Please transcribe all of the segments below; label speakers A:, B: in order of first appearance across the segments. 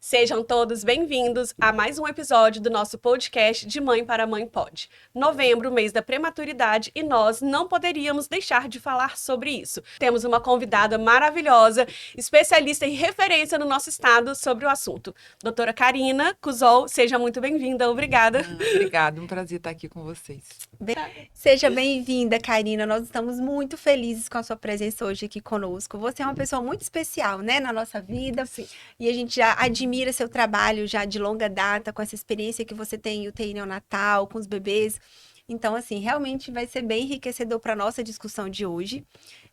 A: Sejam todos bem-vindos a mais um episódio do nosso podcast de Mãe para Mãe Pode. Novembro, mês da prematuridade, e nós não poderíamos deixar de falar sobre isso. Temos uma convidada maravilhosa, especialista e referência no nosso estado sobre o assunto. Doutora Karina Cuzol, seja muito bem-vinda, obrigada.
B: Obrigada, um prazer estar aqui com vocês.
C: Seja bem-vinda, Karina. Nós estamos muito felizes com a sua presença hoje aqui conosco. Você é uma pessoa muito especial, né, na nossa vida.
A: Sim.
C: E a gente já admira seu trabalho já de longa data, com essa experiência que você tem em UTI neonatal, com os bebês. Então, assim, realmente vai ser bem enriquecedor para a nossa discussão de hoje,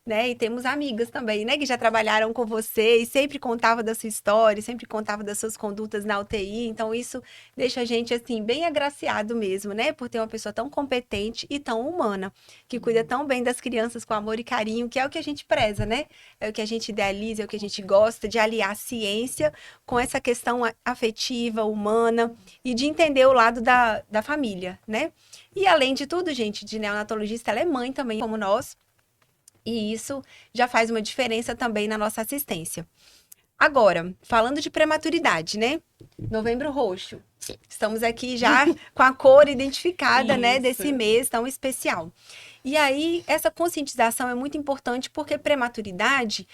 C: né? E temos amigas também, né, que já trabalharam com você e sempre contava da sua história, sempre contava das suas condutas na UTI. Então, isso deixa a gente, assim, bem agraciado mesmo, né, por ter uma pessoa tão competente e tão humana, que cuida tão bem das crianças com amor e carinho, que é o que a gente preza, né? É o que a gente idealiza, é o que a gente gosta de aliar a ciência com essa questão afetiva, humana e de entender o lado da família, né? E além de tudo, gente, de neonatologista, ela é mãe também, como nós. E isso já faz uma diferença também na nossa assistência. Agora, falando de prematuridade, né? Novembro Roxo. Estamos aqui já com a cor identificada, né, desse mês tão especial. E aí, essa conscientização é muito importante porque prematuridade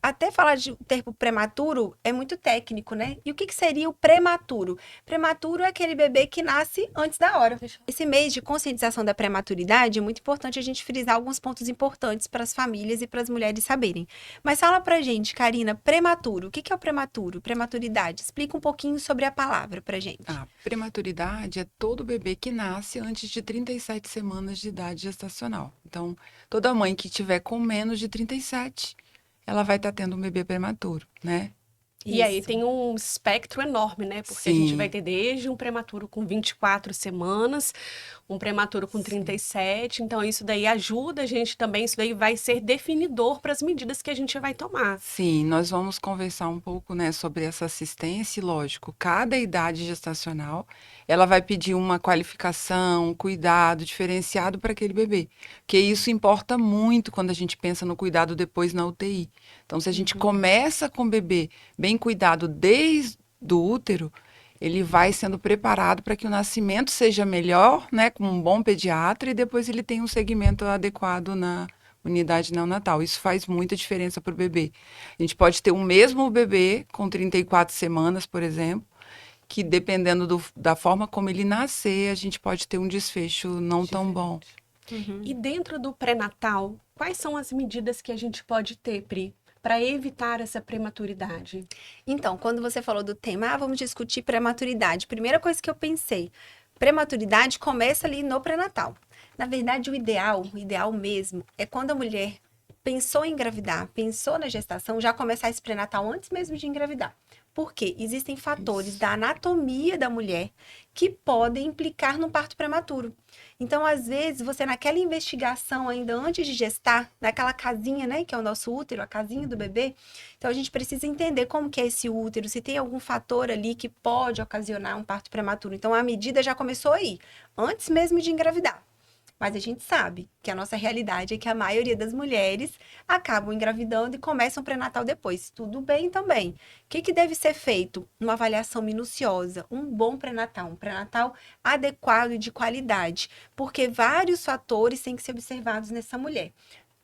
C: até falar de termo prematuro é muito técnico, né? E o que seria o prematuro? Prematuro é aquele bebê que nasce antes da hora. Esse mês de conscientização da prematuridade é muito importante a gente frisar alguns pontos importantes para as famílias e para as mulheres saberem. Mas fala pra gente, Karina, prematuro. O que é o prematuro? Prematuridade. Explica um pouquinho sobre a palavra pra gente.
B: Prematuridade é todo bebê que nasce antes de 37 semanas de idade gestacional. Então, toda mãe que tiver com menos de 37, ela vai estar tendo um bebê prematuro, né?
A: E aí tem um espectro enorme, né? Porque a gente vai ter desde um prematuro com 24 semanas, um prematuro com 37. Então, isso daí ajuda a gente também. Isso daí vai ser definidor para as medidas que a gente vai tomar.
B: Sim, nós vamos conversar um pouco, né, sobre essa assistência. E, lógico, cada idade gestacional, ela vai pedir uma qualificação, um cuidado diferenciado para aquele bebê. Porque isso importa muito quando a gente pensa no cuidado depois na UTI. Então, se a gente começa com o bebê bem cuidado desde o útero, ele vai sendo preparado para que o nascimento seja melhor, né, com um bom pediatra, e depois ele tem um segmento adequado na unidade neonatal. Isso faz muita diferença para o bebê. A gente pode ter o mesmo bebê com 34 semanas, por exemplo, que dependendo da forma como ele nascer, a gente pode ter um desfecho não tão bom.
A: E dentro do pré-natal, quais são as medidas que a gente pode ter, Pri, para evitar essa prematuridade?
C: Então, quando você falou do tema, vamos discutir prematuridade. Primeira coisa que eu pensei, prematuridade começa ali no pré-natal. Na verdade, o ideal mesmo, é quando a mulher pensou em engravidar, pensou na gestação, já começar esse pré-natal antes mesmo de engravidar. Porque existem fatores da anatomia da mulher que podem implicar no parto prematuro. Então, às vezes, você naquela investigação ainda antes de gestar, naquela casinha, né, que é o nosso útero, a casinha do bebê, então a gente precisa entender como que é esse útero, se tem algum fator ali que pode ocasionar um parto prematuro. Então, a medida já começou aí, antes mesmo de engravidar. Mas a gente sabe que a nossa realidade é que a maioria das mulheres acabam engravidando e começam o pré-natal depois. Tudo bem também. O que deve ser feito? Uma avaliação minuciosa, um bom pré-natal, um pré-natal adequado e de qualidade, porque vários fatores têm que ser observados nessa mulher.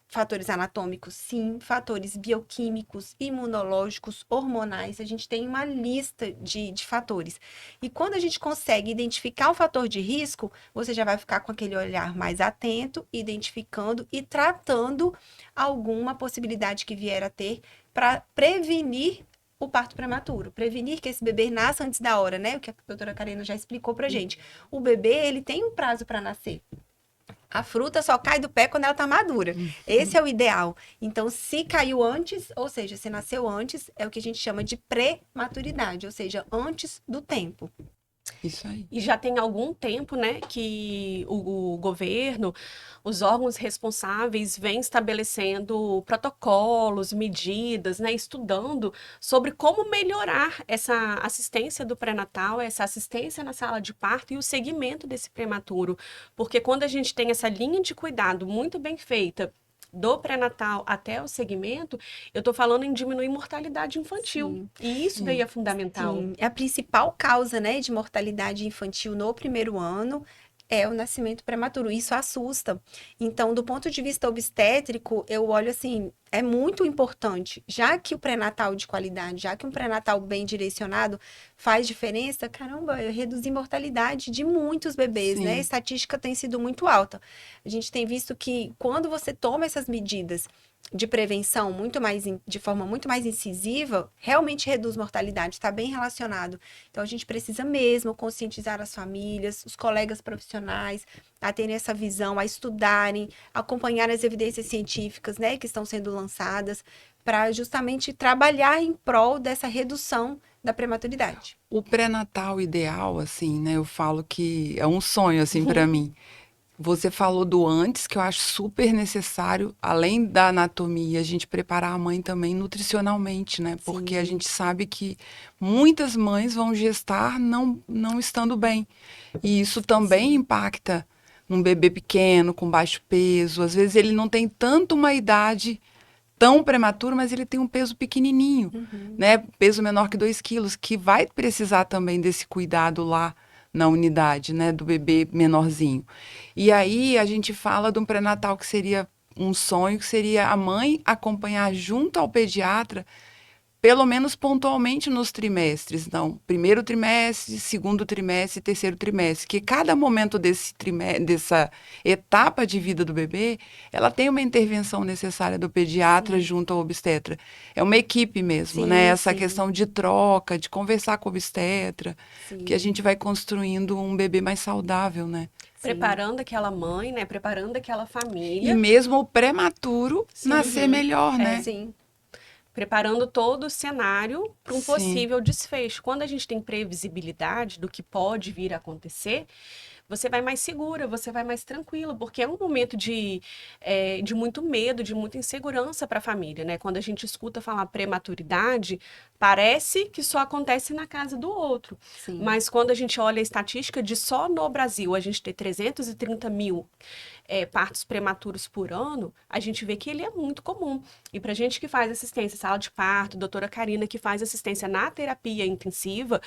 C: Fatores anatômicos, sim. Fatores bioquímicos, imunológicos, hormonais. A gente tem uma lista de fatores. E quando a gente consegue identificar o fator de risco, você já vai ficar com aquele olhar mais atento, identificando e tratando alguma possibilidade que vier a ter para prevenir o parto prematuro, prevenir que esse bebê nasça antes da hora, né? O que a doutora Karina já explicou pra gente. O bebê, ele tem um prazo para nascer. A fruta só cai do pé quando ela tá madura. Esse é o ideal. Então, se caiu antes, ou seja, se nasceu antes, é o que a gente chama de prematuridade, ou seja, antes do tempo.
B: Isso aí.
A: E já tem algum tempo, né, que o governo, os órgãos responsáveis vêm estabelecendo protocolos, medidas, né, estudando sobre como melhorar essa assistência do pré-natal, essa assistência na sala de parto e o segmento desse prematuro. Porque quando a gente tem essa linha de cuidado muito bem feita, do pré-natal até o segmento, eu tô falando em diminuir mortalidade infantil.
C: Sim.
A: E isso daí é fundamental.
C: Sim, é a principal causa, né, de mortalidade infantil no primeiro ano é o nascimento prematuro. Isso assusta. Então, do ponto de vista obstétrico, eu olho assim, é muito importante, já que o pré-natal de qualidade, já que um pré-natal bem direcionado faz diferença, caramba, eu reduzi mortalidade de muitos bebês, né? A
B: Sim.
C: estatística tem sido muito alta. A gente tem visto que quando você toma essas medidas de prevenção de forma muito mais incisiva, realmente reduz mortalidade, está bem relacionado. Então, a gente precisa mesmo conscientizar as famílias, os colegas profissionais, a terem essa visão, a estudarem, acompanhar as evidências científicas, né, que estão sendo lançadas, para justamente trabalhar em prol dessa redução da prematuridade.
B: O pré-natal ideal, assim, né? Eu falo que é um sonho, assim, para mim. Você falou do antes, que eu acho super necessário, além da anatomia, a gente preparar a mãe também nutricionalmente, né? Porque a
C: Sim.
B: gente sabe que muitas mães vão gestar não estando bem. E isso também impacta num bebê pequeno, com baixo peso. Às vezes ele não tem tanto uma idade tão prematuro, mas ele tem um peso pequenininho, né? Peso menor que 2 quilos, que vai precisar também desse cuidado lá na unidade, né? Do bebê menorzinho. E aí a gente fala de um pré-natal que seria um sonho, que seria a mãe acompanhar junto ao pediatra pelo menos pontualmente nos trimestres, não, primeiro trimestre, segundo trimestre, terceiro trimestre, que cada momento dessa etapa de vida do bebê, ela tem uma intervenção necessária do pediatra junto ao obstetra. É uma equipe mesmo,
C: Sim,
B: né? Essa
C: sim.
B: questão de troca, de conversar com o obstetra,
C: Sim.
B: que a gente vai construindo um bebê mais saudável, né?
A: Preparando aquela mãe, né? Preparando aquela
B: E
A: família.
B: mesmo o prematuro nascer melhor, né?
C: Sim.
A: Preparando todo o cenário para um
B: Sim.
A: possível desfecho. Quando a gente tem previsibilidade do que pode vir a acontecer, você vai mais segura, você vai mais tranquilo, porque é um momento de muito medo, de muita insegurança para a família, né? Quando a gente escuta falar prematuridade, parece que só acontece na casa do outro.
C: Sim.
A: Mas quando a gente olha a estatística de só no Brasil a gente ter 330 mil partos prematuros por ano, a gente vê que ele é muito comum. E para gente que faz assistência, sala de parto, doutora Karina, que faz assistência na terapia intensiva,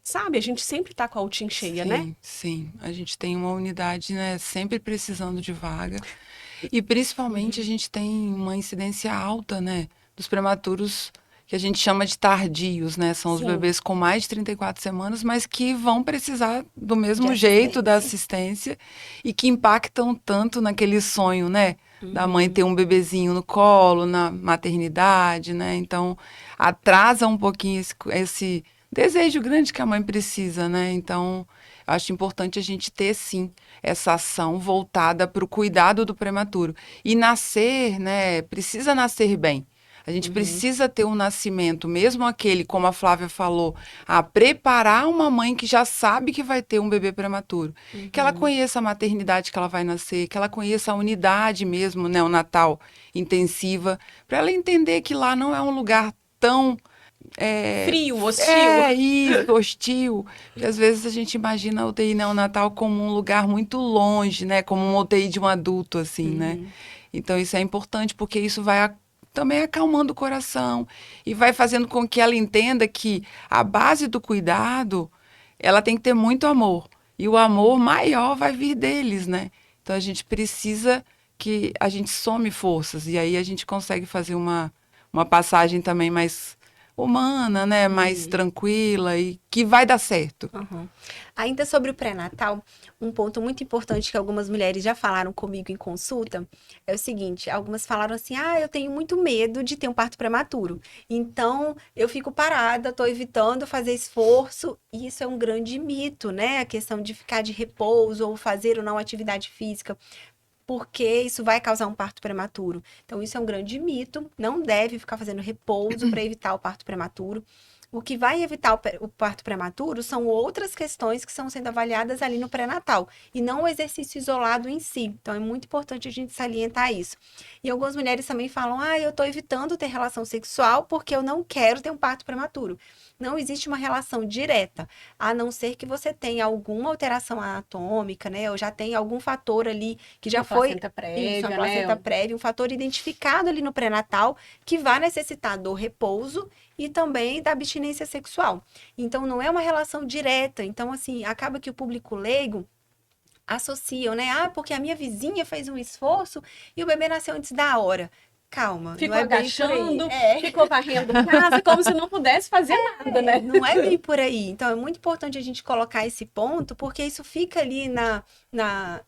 A: sabe, a gente sempre está com a UTIM cheia, né?
B: Sim, sim. A gente tem uma unidade, né, sempre precisando de vaga. E principalmente a gente tem uma incidência alta, né, dos prematuros que a gente chama de tardios, né? São os
A: Sim.
B: bebês com mais de 34 semanas, mas que vão precisar do mesmo
C: De
B: jeito da assistência e que impactam tanto naquele sonho, né? Da mãe ter um bebezinho no colo, na maternidade, né? Então, atrasa um pouquinho esse desejo grande que a mãe precisa, né? Então, acho importante a gente ter, sim, essa ação voltada para o cuidado do prematuro. E nascer, né? Precisa nascer bem. A gente precisa ter um nascimento, mesmo aquele, como a Flávia falou, a preparar uma mãe que já sabe que vai ter um bebê prematuro. Que ela conheça a maternidade que ela vai nascer, que ela conheça a unidade mesmo, neonatal intensiva, para ela entender que lá não é um lugar tão
A: Frio, hostil.
B: isso, hostil. Porque às vezes a gente imagina a UTI neonatal como um lugar muito longe, né? Como uma UTI de um adulto, assim, né? Então isso é importante porque isso vai também acalmando o coração e vai fazendo com que ela entenda que a base do cuidado, ela tem que ter muito amor. E o amor maior vai vir deles, né? Então a gente precisa que a gente some forças e aí a gente consegue fazer uma passagem também mais humana, né? Mais tranquila e que vai dar certo.
C: Ainda sobre o pré-natal, um ponto muito importante que algumas mulheres já falaram comigo em consulta é o seguinte: algumas falaram assim, eu tenho muito medo de ter um parto prematuro, então eu fico parada, tô evitando fazer esforço, e isso é um grande mito, né? A questão de ficar de repouso ou fazer ou não atividade física, porque isso vai causar um parto prematuro. Então, isso é um grande mito, não deve ficar fazendo repouso para evitar o parto prematuro. O que vai evitar o parto prematuro são outras questões que estão sendo avaliadas ali no pré-natal, e não o exercício isolado em si. Então, é muito importante a gente salientar isso. E algumas mulheres também falam, eu estou evitando ter relação sexual porque eu não quero ter um parto prematuro. Não existe uma relação direta, a não ser que você tenha alguma alteração anatômica, né? Ou já tenha algum fator ali que já foi...
A: placenta prévia,
C: Isso, a
A: né?
C: placenta prévia, um fator identificado ali no pré-natal que vai necessitar do repouso e também da abstinência sexual. Então, não é uma relação direta. Então, assim, acaba que o público leigo associam, né? Porque a minha vizinha fez um esforço e o bebê nasceu antes da hora. Calma,
A: Ficou
C: não é bem por aí.
A: agachando, ficou varrendo casa, como se não pudesse fazer nada, né?
C: Não é bem por aí. Então, é muito importante a gente colocar esse ponto, porque isso fica ali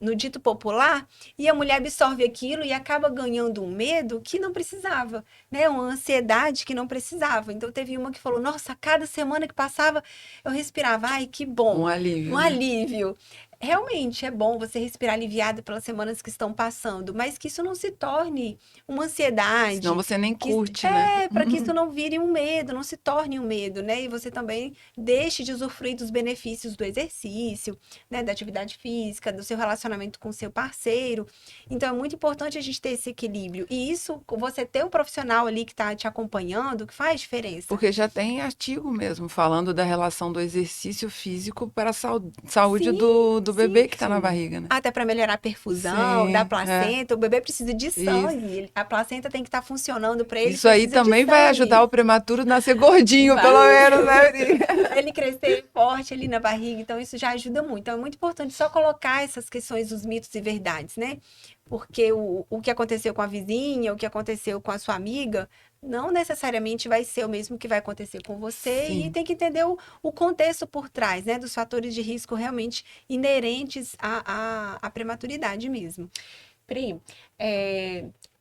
C: no dito popular, e a mulher absorve aquilo e acaba ganhando um medo que não precisava, né? Uma ansiedade que não precisava. Então, teve uma que falou, nossa, cada semana que passava, eu respirava, ai, que bom.
B: Um alívio.
C: Um
B: né?
C: alívio. Realmente é bom você respirar aliviado pelas semanas que estão passando, mas que isso não se torne uma ansiedade.
B: Senão você nem
C: que,
B: curte, né?
C: para que isso não vire um medo, não se torne um medo, né? E você também deixe de usufruir dos benefícios do exercício, né? Da atividade física, do seu relacionamento com o seu parceiro. Então, é muito importante a gente ter esse equilíbrio. E isso, você ter um profissional ali que está te acompanhando, que faz diferença.
B: Porque já tem artigo mesmo falando da relação do exercício físico para a saúde
C: Sim,
B: do bebê que está na
A: sim.
B: barriga, né?
C: Até para melhorar a perfusão
B: Sim,
C: da
B: é.
C: placenta, o bebê precisa de sangue, a placenta tem que estar funcionando para ele.
B: Isso aí
C: precisa de
B: também vai
C: sangue.
B: ajudar o prematuro a nascer gordinho,
A: Vai.
B: pelo menos, né?
C: Ele crescer forte ali na barriga, então isso já ajuda muito. Então é muito importante só colocar essas questões dos mitos e verdades, né? Porque o que aconteceu com a vizinha, o que aconteceu com a sua amiga, não necessariamente vai ser o mesmo que vai acontecer com você.
B: Sim.
C: E tem que entender o contexto por trás, né? Dos fatores de risco realmente inerentes à prematuridade mesmo.
A: Pri,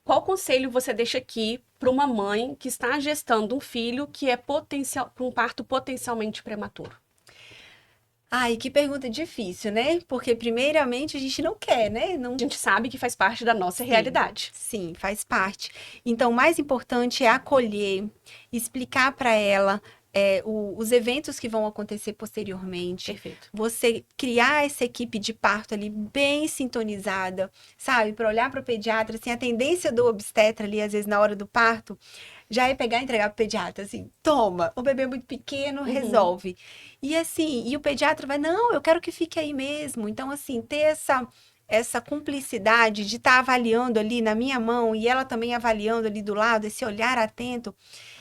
A: qual conselho você deixa aqui para uma mãe que está gestando um filho que é potencial para um parto potencialmente prematuro?
C: Ai, que pergunta difícil, né? Porque primeiramente a gente não quer, né? Não
A: A gente sabe que faz parte da nossa
C: Sim.
A: realidade.
C: Sim, faz parte. Então, o mais importante é acolher, explicar para ela os eventos que vão acontecer posteriormente.
A: Perfeito.
C: Você criar essa equipe de parto ali bem sintonizada, sabe? Para olhar para o pediatra, assim, a tendência do obstetra ali, às vezes, na hora do parto, já é pegar e entregar pro pediatra, assim, toma, o bebê é muito pequeno, resolve. E assim, e o pediatra vai, não, eu quero que fique aí mesmo. Então, assim, ter essa cumplicidade de estar avaliando ali na minha mão e ela também avaliando ali do lado, esse olhar atento,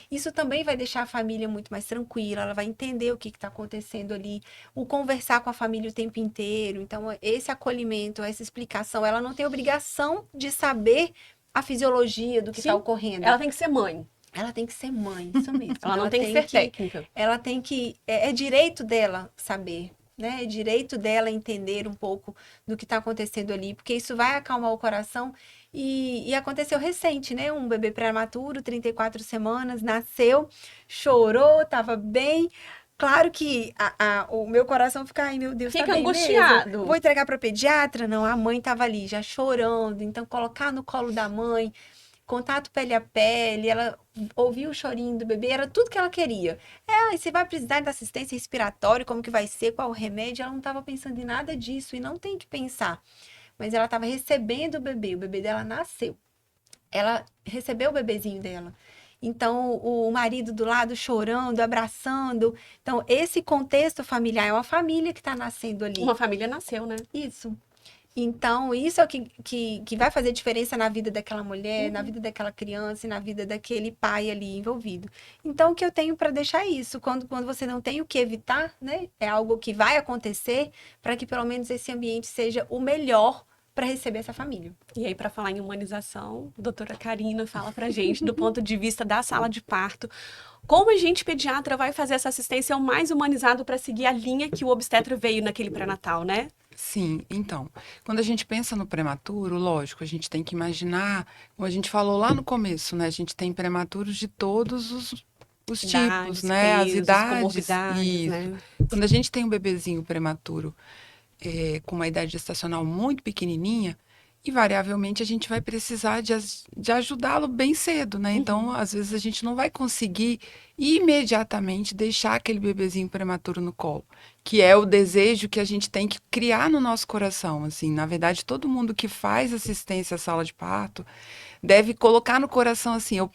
C: isso também vai deixar a família muito mais tranquila, ela vai entender o que está acontecendo ali, o conversar com a família o tempo inteiro. Então, esse acolhimento, essa explicação, ela não tem obrigação de saber a fisiologia do que está
A: Sim,
C: ocorrendo.
A: Ela tem que ser mãe.
C: Ela tem que ser mãe, isso mesmo.
A: Ela não tem que ser técnica.
C: Ela tem que. É direito dela saber, né? É direito dela entender um pouco do que está acontecendo ali, porque isso vai acalmar o coração. E aconteceu recente, né? Um bebê prematuro, 34 semanas, nasceu, chorou, estava bem. Claro que o meu coração fica, ai meu Deus,
A: Fica
C: tá bem
A: angustiado.
C: mesmo? Vou entregar para pediatra? Não, a mãe estava ali já chorando, então colocar no colo da mãe, contato pele a pele, ela ouvir o chorinho do bebê, era tudo que ela queria. E você vai precisar de assistência respiratória, como que vai ser, qual o remédio? Ela não estava pensando em nada disso e não tem que pensar. Mas ela estava recebendo o bebê dela nasceu. Ela recebeu o bebezinho dela. Então, o marido do lado chorando, abraçando. Então, esse contexto familiar é uma família que está nascendo ali.
A: Uma família nasceu, né?
C: Isso. Então, isso é o que vai fazer diferença na vida daquela mulher, na vida daquela criança e na vida daquele pai ali envolvido. Então, o que eu tenho para deixar é isso, quando você não tem o que evitar, né? É algo que vai acontecer, para que pelo menos esse ambiente seja o melhor para receber essa família.
A: E aí, para falar em humanização, a doutora Karina fala pra gente, do ponto de vista da sala de parto, como a gente, pediatra, vai fazer essa assistência o mais humanizado para seguir a linha que o obstetra veio naquele pré-natal, né?
B: Sim, então, quando a gente pensa no prematuro, lógico, a gente tem que imaginar, como a gente falou lá no começo, né? A gente tem prematuros de todos os tipos, né? As
A: pesos,
B: idades.
A: comorbidades,
B: Isso.
A: né?
B: Quando a gente tem um bebezinho prematuro com uma idade gestacional muito pequenininha, invariavelmente a gente vai precisar de ajudá-lo bem cedo, né? Então, às vezes a gente não vai conseguir imediatamente deixar aquele bebezinho prematuro no colo, que é o desejo que a gente tem que criar no nosso coração, assim. Na verdade, todo mundo que faz assistência à sala de parto deve colocar no coração assim, o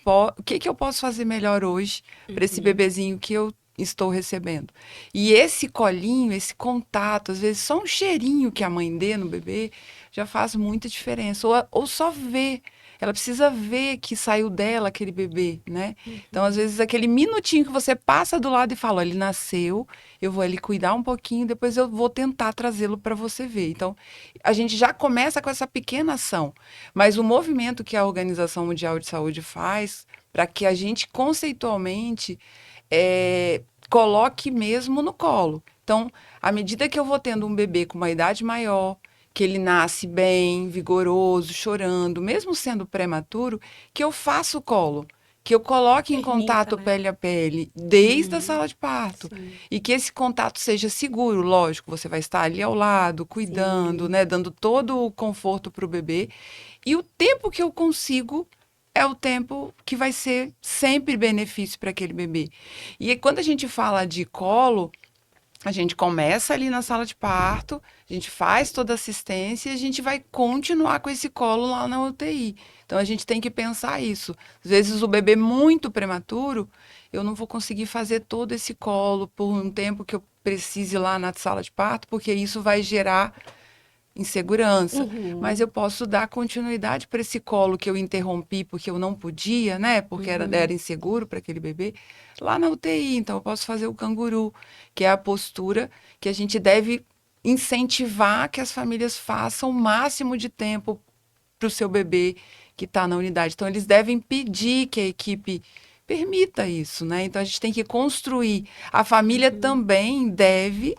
B: que que eu posso fazer melhor hoje para esse bebezinho que eu estou recebendo. E esse colinho, esse contato, às vezes só um cheirinho que a mãe dê no bebê já faz muita diferença. Ou só ver. Ela precisa ver que saiu dela aquele bebê, né? Então, às vezes, aquele minutinho que você passa do lado e fala, "Ó, ele nasceu, eu vou ali cuidar um pouquinho, depois eu vou tentar trazê-lo para você ver." Então, a gente já começa com essa pequena ação. Mas o movimento que a Organização Mundial de Saúde faz para que a gente conceitualmente coloque mesmo no colo. Então, à medida que eu vou tendo um bebê com uma idade maior, que ele nasce bem, vigoroso, chorando, mesmo sendo prematuro, que eu faça o colo, que eu coloque em
A: Permita,
B: contato
A: né?
B: pele a pele, desde a sala de parto.
A: Sim.
B: E que esse contato seja seguro, lógico, você vai estar ali ao lado, cuidando,
A: Sim.
B: né, dando todo o conforto para o bebê. E o tempo que eu consigo é o tempo que vai ser sempre benefício para aquele bebê. E aí, quando a gente fala de colo, a gente começa ali na sala de parto, a gente faz toda a assistência e a gente vai continuar com esse colo lá na UTI. Então a gente tem que pensar isso. Às vezes o bebê muito prematuro, eu não vou conseguir fazer todo esse colo por um tempo que eu precise lá na sala de parto, porque isso vai gerar insegurança, mas eu posso dar continuidade para esse colo que eu interrompi porque eu não podia, né? Porque era inseguro para aquele bebê, lá na UTI. Então, eu posso fazer o canguru, que é a postura que a gente deve incentivar que as famílias façam o máximo de tempo para o seu bebê que está na unidade. Então, eles devem pedir que a equipe permita isso, né? Então, a gente tem que construir. A família também deve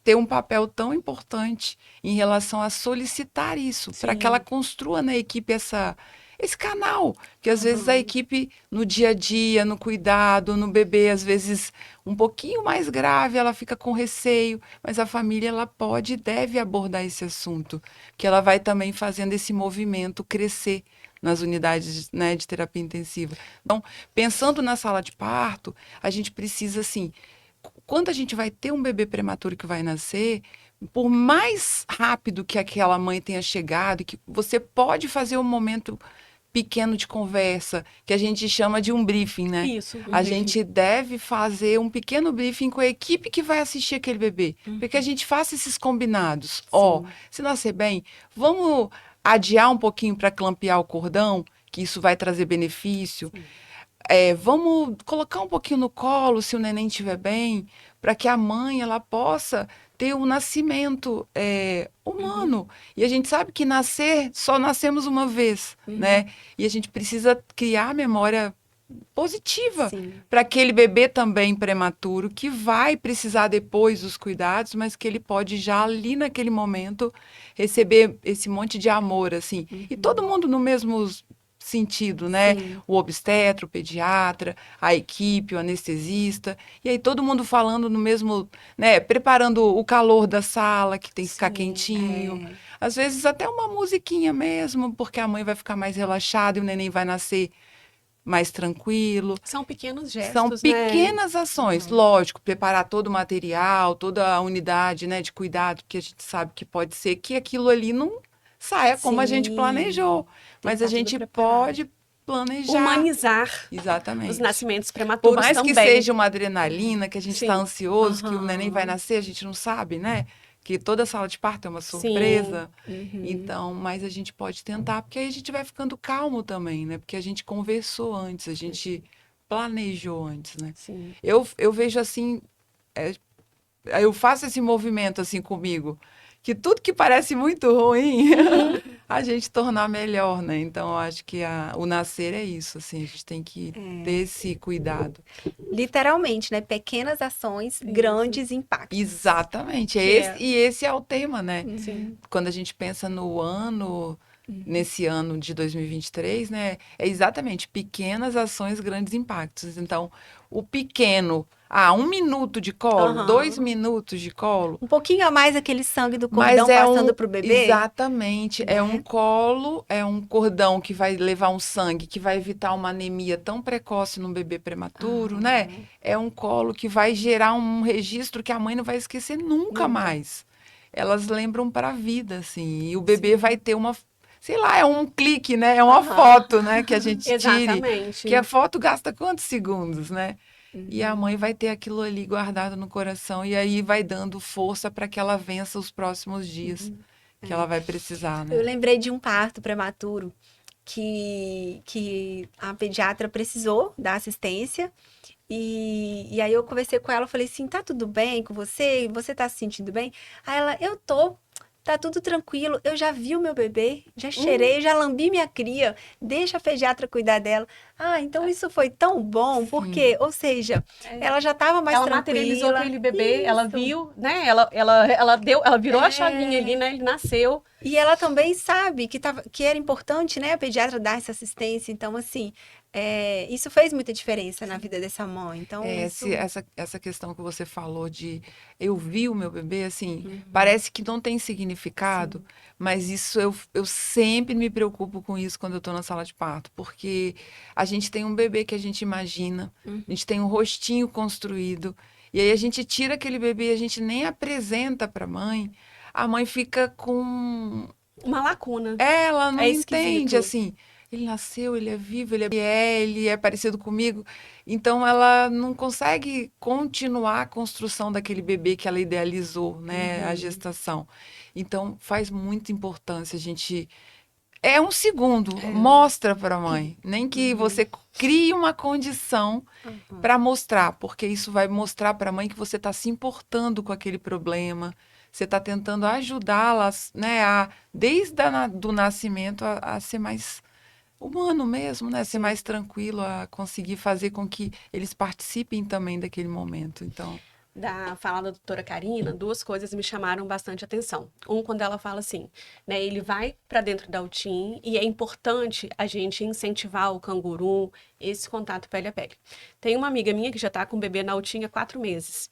B: ter um papel tão importante em relação a solicitar isso, para que ela
A: Sim.
B: construa na equipe esse canal, que às vezes a equipe no dia a dia, no cuidado, no bebê, às vezes um pouquinho mais grave, ela fica com receio, mas a família ela pode e deve abordar esse assunto, que ela vai também fazendo esse movimento crescer nas unidades, né, de terapia intensiva. Então, pensando na sala de parto, a gente precisa assim, quando a gente vai ter um bebê prematuro que vai nascer, por mais rápido que aquela mãe tenha chegado, que você pode fazer um momento pequeno de conversa, que a gente chama de um briefing, né?
A: Isso.
B: A gente deve fazer um pequeno briefing com a equipe que vai assistir aquele bebê, para que a gente faça esses combinados. Ó, se nascer bem, vamos adiar um pouquinho para clampear o cordão, que isso vai trazer benefício. Vamos colocar um pouquinho no colo, se o neném estiver bem, para que a mãe ela possa ter um nascimento humano. E a gente sabe que só nascemos uma vez, né? E a gente precisa criar memória positiva
C: Sim.
B: para aquele bebê também prematuro, que vai precisar depois dos cuidados, mas que ele pode já ali naquele momento receber esse monte de amor, assim. E todo mundo no mesmo sentido, né?
C: Sim.
B: O obstetra, o pediatra, a equipe, o anestesista, e aí todo mundo falando no mesmo, né? Preparando o calor da sala, que tem que ficar
A: Sim,
B: quentinho. Às vezes até uma musiquinha mesmo, porque a mãe vai ficar mais relaxada e o neném vai nascer mais tranquilo.
A: São pequenos
B: São
A: gestos, né?
B: pequenas ações, lógico, preparar todo o material, toda a unidade, né, de cuidado, porque a gente sabe que pode ser que aquilo ali não saia como a gente
A: Sim.
B: planejou, mas
A: que
B: a
A: tá tudo
B: gente
A: preparado.
B: pode planejar.
A: Humanizar os
B: Exatamente.
A: nascimentos
B: Por
A: prematuros
B: mais que
A: também.
B: seja uma adrenalina, que a gente está
A: Sim.
B: ansioso, que o neném vai nascer, a gente não sabe, né? Que toda sala de parto é uma
A: Sim.
B: surpresa. Então, mas a gente pode tentar, porque aí a gente vai ficando calmo também, né? Porque a gente conversou antes, a gente planejou antes, né?
A: Sim.
B: Eu vejo assim, eu faço esse movimento assim comigo, que tudo que parece muito ruim, a gente tornar melhor, né? Então, eu acho que o nascer é isso, assim, a gente tem que ter esse cuidado.
C: Literalmente, né? Pequenas ações, grandes impactos.
B: Exatamente,
A: Que é-
B: e esse é o tema, né?
A: Sim.
B: Quando a gente pensa no ano, nesse ano de 2023, né? É exatamente pequenas ações, grandes impactos. Então, o pequeno, 1 minuto de colo,
A: Aham.
B: 2 minutos de colo.
C: Um pouquinho a mais aquele sangue do
B: Mas
C: cordão
B: é
C: passando pro bebê.
B: exatamente, é um
C: né?
B: colo, é um cordão que vai levar um sangue, que vai evitar uma anemia tão precoce num bebê prematuro, né?
C: Aham.
B: É um colo que vai gerar um registro que a mãe não vai esquecer nunca
A: Nunca.
B: mais. Elas lembram para a vida, assim, e o bebê
A: Sim.
B: vai ter uma, sei lá, é um clique, né? É uma
A: Aham.
B: foto, né, que a gente tire,
A: Exatamente.
B: que a foto gasta quantos segundos, né? E a
C: Uhum.
B: mãe vai ter aquilo ali guardado no coração e aí vai dando força para que ela vença os próximos dias que ela vai precisar,
C: Eu
B: né?
C: lembrei de um parto prematuro que a pediatra precisou da assistência. E aí eu conversei com ela, falei assim, tá tudo bem com você? Você tá se sentindo bem? Aí ela, eu tô, tá tudo tranquilo, eu já vi o meu bebê, já cheirei, já lambi minha cria, deixa a pediatra cuidar dela. Ah, então isso foi tão bom, porque,
B: Sim.
C: ou seja,
A: É.
C: ela já tava mais
A: Ela materializou
C: tranquila.
A: aquele bebê, ela
C: Isso.
A: viu, né? Ela virou a chavinha ali,
C: É.
A: né? Ele nasceu.
C: E ela também sabe que era importante, né, a pediatra dar essa assistência. Então, assim, isso fez muita diferença na vida dessa mãe. Então, isso.
B: Essa questão que você falou de eu vi o meu bebê, assim,
C: Uhum.
B: parece que não tem significado,
C: Sim.
B: mas isso eu sempre me preocupo com isso quando eu tô na sala de parto, porque a gente tem um bebê que a gente imagina,
C: Uhum.
B: a gente tem um rostinho construído, e aí a gente tira aquele bebê, a gente nem apresenta para a mãe fica com
A: Uma lacuna.
B: ela não
A: É
B: entende,
A: esquisito.
B: assim, ele nasceu, ele é vivo, ele é parecido comigo. Então, ela não consegue continuar a construção daquele bebê que ela idealizou, né, a
A: Uhum.
B: gestação. Então, faz muita importância a gente. É um segundo,
A: É.
B: mostra para a mãe. Nem que
C: Uhum.
B: você crie uma condição
C: Uhum.
B: para mostrar, porque isso vai mostrar para a mãe que você está se importando com aquele problema, você está tentando ajudá-las, né, desde do nascimento a ser mais humano mesmo, né, ser
A: Sim.
B: mais tranquilo, a conseguir fazer com que eles participem também daquele momento. Então,
A: Da fala da doutora Karina, duas coisas me chamaram bastante atenção. Quando ela fala assim, né, ele vai para dentro da UTIM e é importante a gente incentivar o canguru, esse contato pele a pele. Tem uma amiga minha que já tá com o bebê na UTIM há 4 meses.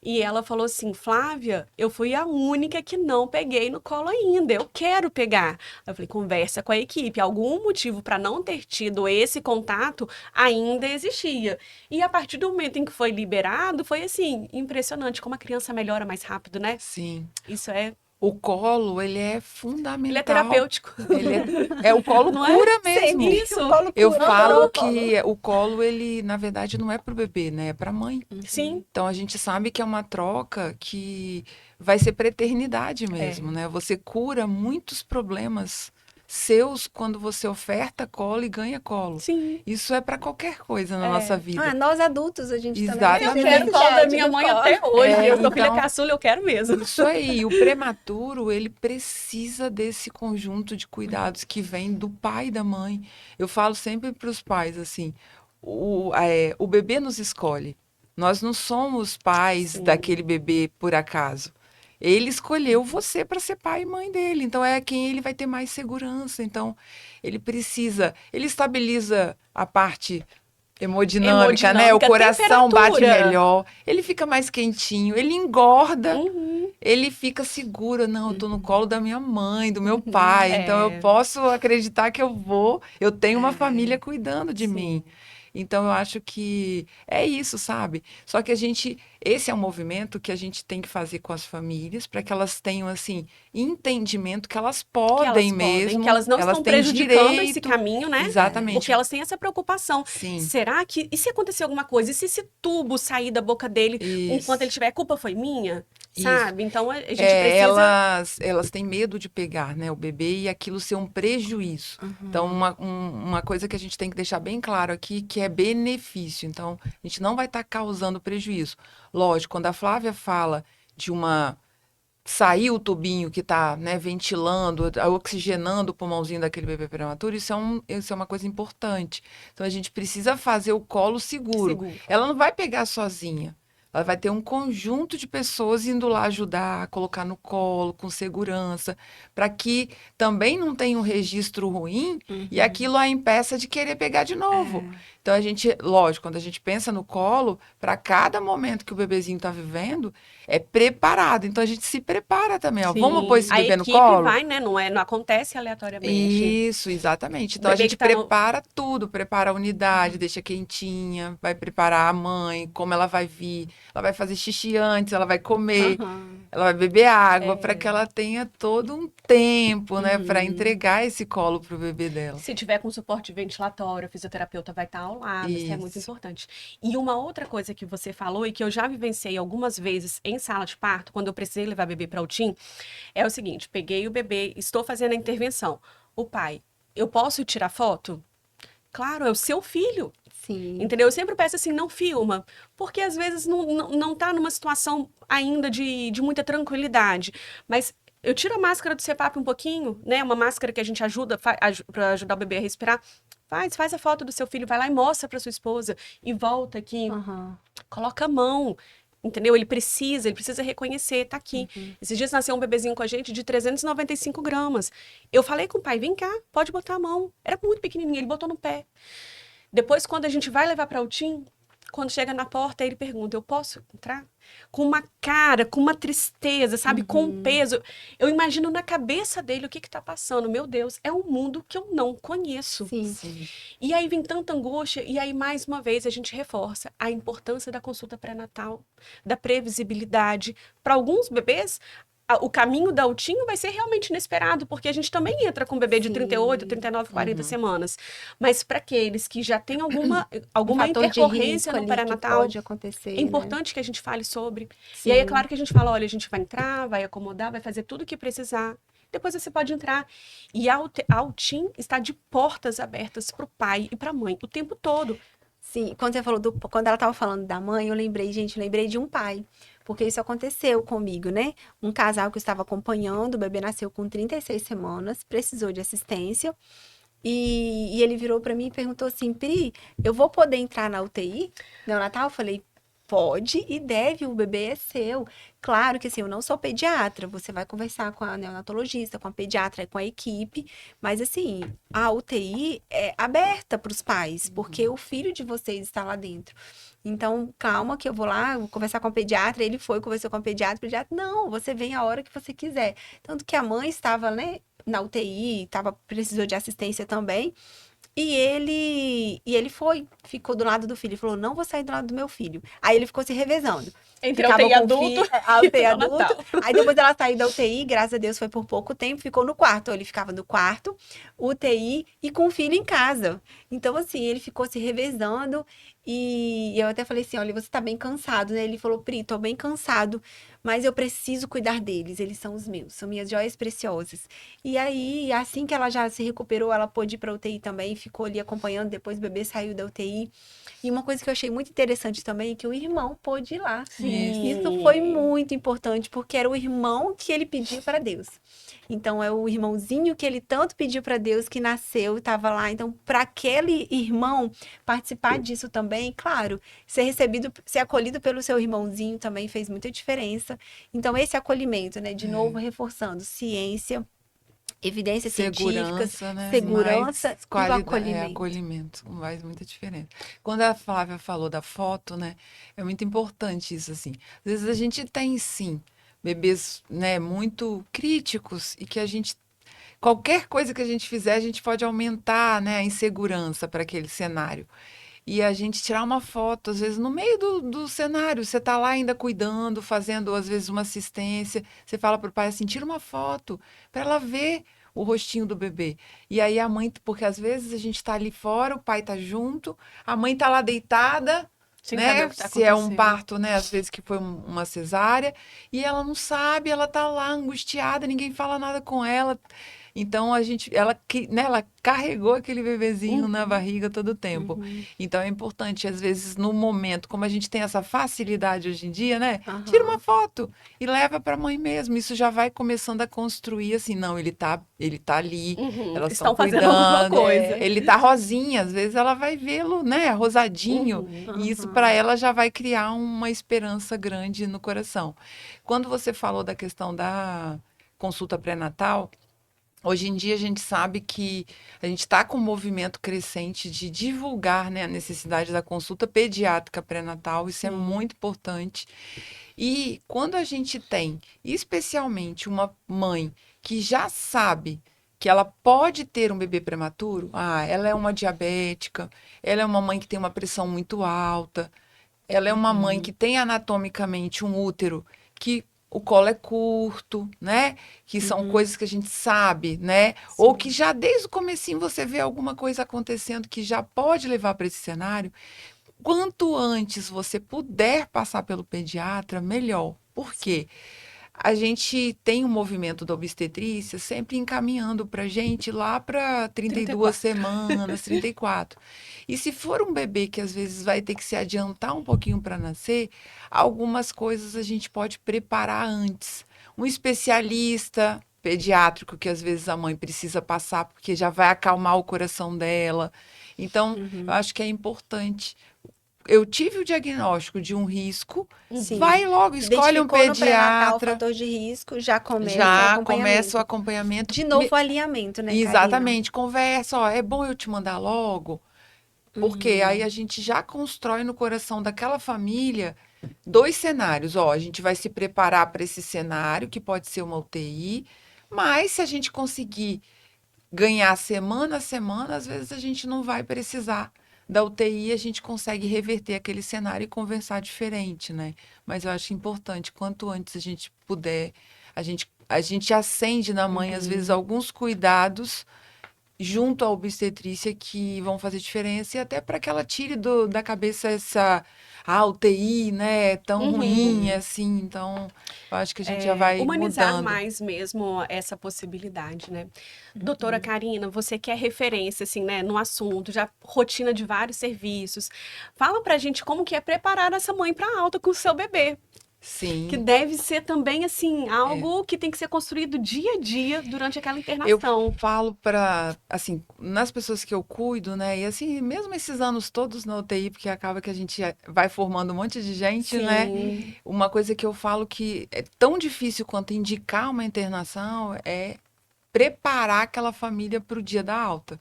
A: E ela falou assim, Flávia, eu fui a única que não peguei no colo ainda, eu quero pegar. Eu falei, conversa com a equipe, algum motivo para não ter tido esse contato ainda existia. E a partir do momento em que foi liberado, foi assim, impressionante como a criança melhora mais rápido, né?
B: sim,
A: Isso é,
B: o colo, ele é
A: ele é
B: fundamental.
A: terapêutico,
B: Ele o colo
A: não é?
B: cura mesmo.
C: Sempre.
A: Isso.
C: O colo
B: Eu
C: cura, adoro
B: falo
C: o colo.
B: que o colo, ele, na verdade, não é para o bebê, né? É para a mãe.
A: Sim,
B: Então, a gente sabe que é uma troca que vai ser para eternidade mesmo,
A: é.
B: né? Você cura muitos problemas seus quando você oferta colo e ganha colo.
A: Sim.
B: Isso é para qualquer coisa na nossa
A: É.
B: vida.
C: Nós adultos, a gente também
A: Eu
C: tem
A: quero o
B: Exatamente.
A: colo da
C: necessidade
A: minha
C: do
A: mãe
C: colo.
A: até hoje. Eu sou filha
B: Então,
A: caçula, eu quero mesmo.
B: isso aí, o prematuro, ele precisa desse conjunto de cuidados que vem do pai e da mãe. Eu falo sempre para os pais assim, o bebê nos escolhe. Nós não somos pais daquele
A: Sim.
B: bebê por acaso. Ele escolheu você para ser pai e mãe dele. Então é quem ele vai ter mais segurança. Então ele estabiliza a parte hemodinâmica, né? O
A: Hemodinâmica,
B: coração bate
A: temperatura.
B: melhor, ele fica mais quentinho, ele engorda,
A: Uhum.
B: ele fica seguro. Não, eu tô no colo da minha mãe, do meu pai, então eu
A: É,
B: posso acreditar que eu tenho uma família
A: é,
B: cuidando de mim.
A: sim.
B: Então eu acho que é isso, sabe? Só que esse é um movimento que a gente tem que fazer com as famílias para que elas tenham assim entendimento que elas
A: Que elas
B: podem
A: podem, que
B: mesmo,
A: elas não
B: elas
A: estão
B: têm
A: prejudicando esse
B: direito,
A: caminho, né? Porque
B: exatamente.
A: elas têm essa preocupação.
B: Sim,
A: Será que. E se acontecer alguma coisa? E se esse tubo sair da boca dele enquanto ele
B: isso.
A: tiver, a culpa foi minha?
B: Isso.
A: Sabe? Então a gente
B: É,
A: precisa.
B: elas têm medo de pegar, né, o bebê e aquilo ser um prejuízo. Então,
C: Uhum.
B: uma coisa que a gente tem que deixar bem claro aqui, que é benefício. Então, a gente não vai estar causando prejuízo. Lógico, quando a Flávia fala de sair o tubinho que está, né, ventilando, oxigenando o pulmãozinho daquele bebê prematuro, isso é uma coisa importante. Então, a gente precisa fazer o colo seguro.
A: Seguro.
B: Ela não vai pegar sozinha. ela vai ter um conjunto de pessoas indo lá ajudar, colocar no colo, com segurança, para que também não tenha um registro ruim e aquilo a impeça de querer pegar de novo. Então, a gente, lógico, quando a gente pensa no colo, para cada momento que o bebezinho está vivendo, é preparado. Então, a gente se prepara também, ó. Vamos pôr esse
A: A
B: bebê no
A: equipe
B: colo?
A: vai, né? Não acontece aleatoriamente.
B: Isso, exatamente.
A: O
B: Então a
A: bebê
B: gente
A: que tá no...
B: prepara tudo, prepara a unidade, deixa quentinha, vai preparar a mãe, como ela vai vir, ela vai fazer xixi antes, ela vai comer,
C: Aham.
B: ela vai beber água para que ela tenha todo um tempo, né, para entregar esse colo pro bebê dela.
A: Se tiver com suporte ventilatório, a fisioterapeuta vai estar ao lado, isso é muito
B: Isso.
A: importante. E uma outra coisa que você falou e que eu já vivenciei algumas vezes em sala de parto, quando eu precisei levar bebê para UTIM, é o seguinte: peguei o bebê, estou fazendo a intervenção. O pai, eu posso tirar foto? Claro, é o seu filho.
C: Sim.
A: Entendeu? Eu sempre peço assim, não filma, porque às vezes não tá numa situação ainda de muita tranquilidade. Mas eu tiro a máscara do CPAP um pouquinho, né? Uma máscara que a gente ajuda para ajudar o bebê a respirar. Faz a foto do seu filho, vai lá e mostra para sua esposa e volta aqui,
C: Aham.
A: coloca a mão. Entendeu? Ele precisa reconhecer, tá aqui. Esses dias nasceu um bebezinho com a gente de 395 gramas. Eu falei com o pai, vem cá, pode botar a mão. Era muito pequenininho, ele botou no pé. Depois, quando a gente vai levar para o TIM, quando chega na porta, ele pergunta: eu posso entrar? Com uma cara, com uma tristeza, sabe? Com um peso. Eu imagino na cabeça dele o que tá passando. Meu Deus, é um mundo que eu não conheço.
C: Sim.
B: Sim.
A: E aí vem tanta angústia, e aí mais uma vez a gente reforça a importância da consulta pré-natal, da previsibilidade. Para alguns bebês, o caminho da UTIM vai ser realmente inesperado, porque a gente também entra com um bebê de 38, 39, 40 semanas. Mas para aqueles que já têm alguma
C: Fator de
A: intercorrência
C: risco
A: no
C: ali que
A: pré-natal,
C: pode acontecer,
A: é
C: né?
A: importante que a gente fale sobre. E aí é
C: Sim.
A: claro que a gente fala: olha, a gente vai entrar, vai acomodar, vai fazer tudo o que precisar. Depois você pode entrar. E a UTIM está de portas abertas para o pai e para a mãe o tempo todo.
C: Sim, quando você falou quando ela estava falando da mãe, eu lembrei de um pai, porque isso aconteceu comigo, né? Um casal que eu estava acompanhando, o bebê nasceu com 36 semanas, precisou de assistência, e ele virou para mim e perguntou assim: Pri, eu vou poder entrar na UTI neonatal? Eu falei: pode e deve, o bebê é seu. Claro que assim, eu não sou pediatra, você vai conversar com a neonatologista, com a pediatra e com a equipe, mas assim, a UTI é aberta para os pais, porque o filho de vocês está lá dentro. Então, calma que eu vou lá, vou conversar com a pediatra, ele foi, conversou com a pediatra, não, você vem a hora que você quiser. Tanto que a mãe estava, né, na UTI, precisou de assistência também. E ele ficou do lado do filho. Ele falou: não vou sair do lado do meu filho. Aí ele ficou se revezando.
A: Entre a
C: Ficava
A: UTI
C: com o
A: adulto
C: a
A: e
C: UTI
A: o
C: adulto.
A: neonatal.
C: Aí depois ela saiu da UTI, graças a Deus foi por pouco tempo, ficou no quarto. Ele ficava no quarto, UTI e com o filho em casa. Então, assim, ele ficou se revezando. E eu até falei assim: olha, você tá bem cansado, né? Ele falou: Pri, tô bem cansado, mas eu preciso cuidar deles. Eles são os meus, são minhas joias preciosas. E aí, assim que ela já se recuperou, ela pôde ir pra UTI também, ficou ali acompanhando. Depois o bebê saiu da UTI. E uma coisa que eu achei muito interessante também é que o irmão pôde ir lá. Isso foi muito importante, porque era o irmão que ele pediu para Deus. Então, é o irmãozinho que ele tanto pediu para Deus que nasceu e estava lá. Então, para aquele irmão participar disso também, claro, ser acolhido pelo seu irmãozinho também fez muita diferença. Então, esse acolhimento, né? De novo, reforçando ciência, evidências científicas,
B: Segurança, né?
C: segurança
B: Mais
C: e o
B: qualidade,
C: acolhimento.
B: acolhimento, faz muita diferença. Quando a Flávia falou da foto, né, é muito importante isso, assim. Às vezes a gente tem, sim, bebês, né, muito críticos e que qualquer coisa que a gente fizer, a gente pode aumentar, né, a insegurança para aquele cenário. E a gente tirar uma foto, às vezes, no meio do cenário, você tá lá ainda cuidando, fazendo, às vezes, uma assistência, você fala pro pai assim: tira uma foto para ela ver o rostinho do bebê. E aí a mãe, porque às vezes a gente tá ali fora, o pai tá junto, a mãe tá lá deitada,
A: Sem saber
B: né?
A: o que tá
B: Se é um
A: acontecendo.
B: parto, né? Às vezes que foi uma cesárea, e ela não sabe, ela tá lá angustiada, ninguém fala nada com ela. Então ela carregou aquele bebezinho na barriga todo o tempo.
C: Uhum.
B: Então é importante, às vezes, no momento, como a gente tem essa facilidade hoje em dia, né?
C: Aham.
B: Tira uma foto e leva para a mãe mesmo. Isso já vai começando a construir assim, não, ele tá ali, elas estão
A: Estão fazendo alguma
B: cuidando,
A: coisa.
B: ele tá rosinha, às vezes ela vai vê-lo, né, rosadinho, e isso para ela já vai criar uma esperança grande no coração. Quando você falou da questão da consulta pré-natal, hoje em dia a gente sabe que a gente está com um movimento crescente de divulgar, né, a necessidade da consulta pediátrica pré-natal, isso é muito importante. E quando a gente tem, especialmente uma mãe que já sabe que ela pode ter um bebê prematuro, ela é uma diabética, ela é uma mãe que tem uma pressão muito alta, ela é uma mãe que tem anatomicamente um útero que o colo é curto, né? Que são coisas que a gente sabe, né? Ou que já desde o comecinho você vê alguma coisa acontecendo que já pode levar para esse cenário. Quanto antes você puder passar pelo pediatra, melhor. Por quê? A gente tem um movimento da obstetrícia sempre encaminhando para a gente lá para 32 semanas, 34. E se for um bebê que às vezes vai ter que se adiantar um pouquinho para nascer, algumas coisas a gente pode preparar antes. Um especialista pediátrico que às vezes a mãe precisa passar porque já vai acalmar o coração dela. Então, eu acho que é importante. Eu tive o diagnóstico de um risco,
C: Sim.
B: vai logo, escolhe um
C: Identificou no pré-natal o
B: pediatra,
C: fator de risco, já começa o
B: já
C: acompanhamento.
B: começa o acompanhamento.
C: De novo, o alinhamento, né, Karina?
B: Exatamente, conversa, é bom eu te mandar logo, porque aí a gente já constrói no coração daquela família 2 cenários, a gente vai se preparar para esse cenário, que pode ser uma UTI, mas se a gente conseguir ganhar semana a semana, às vezes a gente não vai precisar da UTI, a gente consegue reverter aquele cenário e conversar diferente, né? Mas eu acho importante, quanto antes a gente puder, a gente acende na mãe, às vezes, alguns cuidados junto à obstetrícia que vão fazer diferença e até para que ela tire da cabeça essa UTI, né, tão ruim assim. Então, eu acho que a gente já vai
A: Humanizar
B: mudando.
A: mais mesmo essa possibilidade, né? Doutora Karina, você que é referência, assim, né, no assunto, já rotina de vários serviços. Fala pra gente como que é preparar essa mãe pra alta com o seu bebê.
B: Sim.
A: Que deve ser também, assim, algo que tem que ser construído dia a dia durante aquela
B: Eu
A: internação.
B: falo para, assim, nas pessoas que eu cuido, né? E assim, mesmo esses anos todos na UTI, porque acaba que a gente vai formando um monte de gente, né?
A: Sim.
B: Uma coisa que eu falo que é tão difícil quanto indicar uma internação é preparar aquela família para o dia da alta.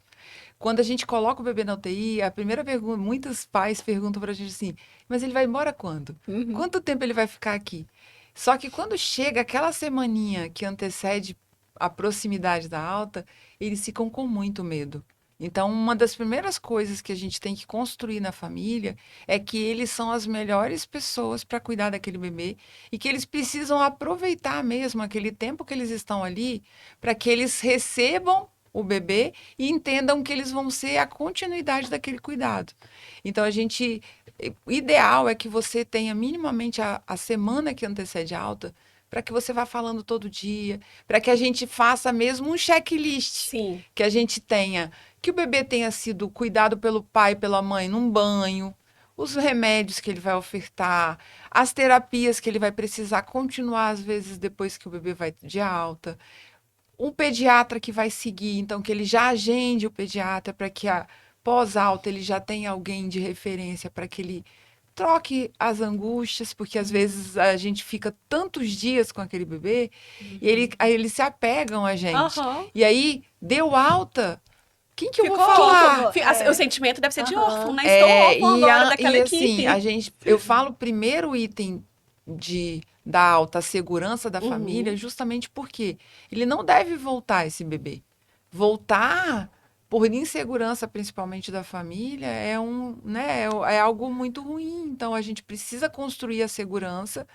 B: Quando a gente coloca o bebê na UTI, a primeira pergunta, muitos pais perguntam pra gente assim, mas ele vai embora quando? Quanto tempo ele vai ficar aqui? Só que quando chega aquela semaninha que antecede a proximidade da alta, eles ficam com muito medo. Então, uma das primeiras coisas que a gente tem que construir na família é que eles são as melhores pessoas para cuidar daquele bebê e que eles precisam aproveitar mesmo aquele tempo que eles estão ali para que eles recebam o bebê e entendam que eles vão ser a continuidade daquele cuidado. Então, o ideal é que você tenha minimamente a semana que antecede a alta, para que você vá falando todo dia, para que a gente faça mesmo um checklist,
A: Sim.
B: que a gente tenha, que o bebê tenha sido cuidado pelo pai e pela mãe num banho, os remédios que ele vai ofertar, as terapias que ele vai precisar continuar, às vezes, depois que o bebê vai de alta, um pediatra que vai seguir, então que ele já agende o pediatra para que pós-alta ele já tenha alguém de referência para que ele troque as angústias, porque às vezes a gente fica tantos dias com aquele bebê e aí eles se apegam a gente.
A: Aham.
B: E aí, deu alta, quem que eu vou
A: Ficou
B: falar?
A: órfão. O sentimento deve ser de órfão, né?
B: É,
A: Estou órfão agora daquela
B: assim,
A: equipe.
B: eu falo primeiro item da alta segurança da família, justamente porque ele não deve voltar esse bebê. Voltar por insegurança, principalmente da família, é algo muito ruim. Então, a gente precisa construir a segurança,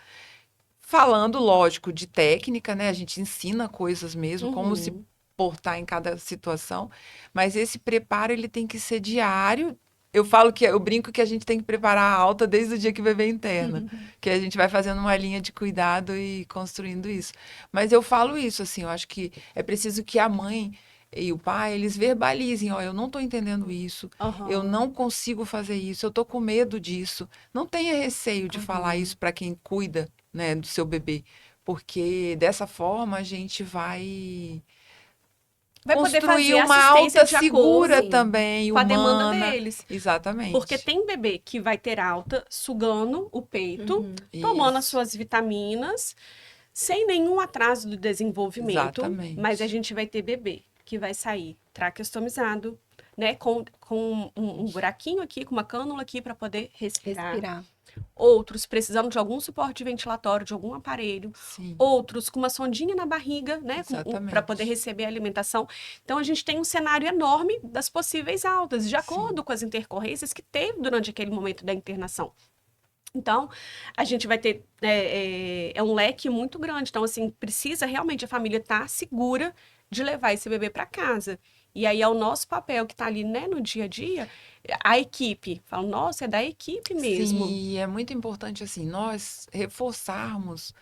B: falando, lógico, de técnica, né? A gente ensina coisas mesmo, como se portar em cada situação, mas esse preparo ele tem que ser diário Eu falo eu brinco que a gente tem que preparar a alta desde o dia que o bebê interna, que a gente vai fazendo uma linha de cuidado e construindo isso. Mas eu falo isso, assim, eu acho que é preciso que a mãe e o pai, eles verbalizem, ó, eu não estou entendendo isso, eu
A: Aham.
B: não consigo fazer isso, eu estou com medo disso. Não tenha receio de falar isso para quem cuida, né, do seu bebê, porque dessa forma a gente vai
A: Vai poder
B: construir
A: fazer
B: uma
A: assistência
B: alta
A: de acordo
B: segura
C: Sim.
B: também,
A: com a demanda
B: humana.
A: deles. Porque
B: Exatamente.
A: tem bebê que vai ter alta sugando o peito,
C: Uhum.
A: tomando as
B: Isso,
A: suas vitaminas, sem nenhum atraso do desenvolvimento, mas a
B: exatamente.
A: gente vai ter bebê que vai sair traqueostomizado, né, com um buraquinho aqui, com uma cânula aqui para poder respirar.
C: Respirar.
A: Outros precisando de algum suporte ventilatório, de algum aparelho.
B: Sim,
A: Outros com uma sondinha na barriga, né, para poder
B: exatamente.
A: receber a alimentação. Então a gente tem um cenário enorme das possíveis altas, de
B: Sim,
A: acordo com as intercorrências que teve durante aquele momento da internação. Então, a gente vai ter um leque muito grande. Então, assim, precisa realmente a família estar segura de levar esse bebê para casa. E aí é o nosso papel que está ali, né, no dia a dia, a equipe. Falo, nossa, é da equipe
B: sim,
A: mesmo.
B: e é muito importante assim nós reforçarmos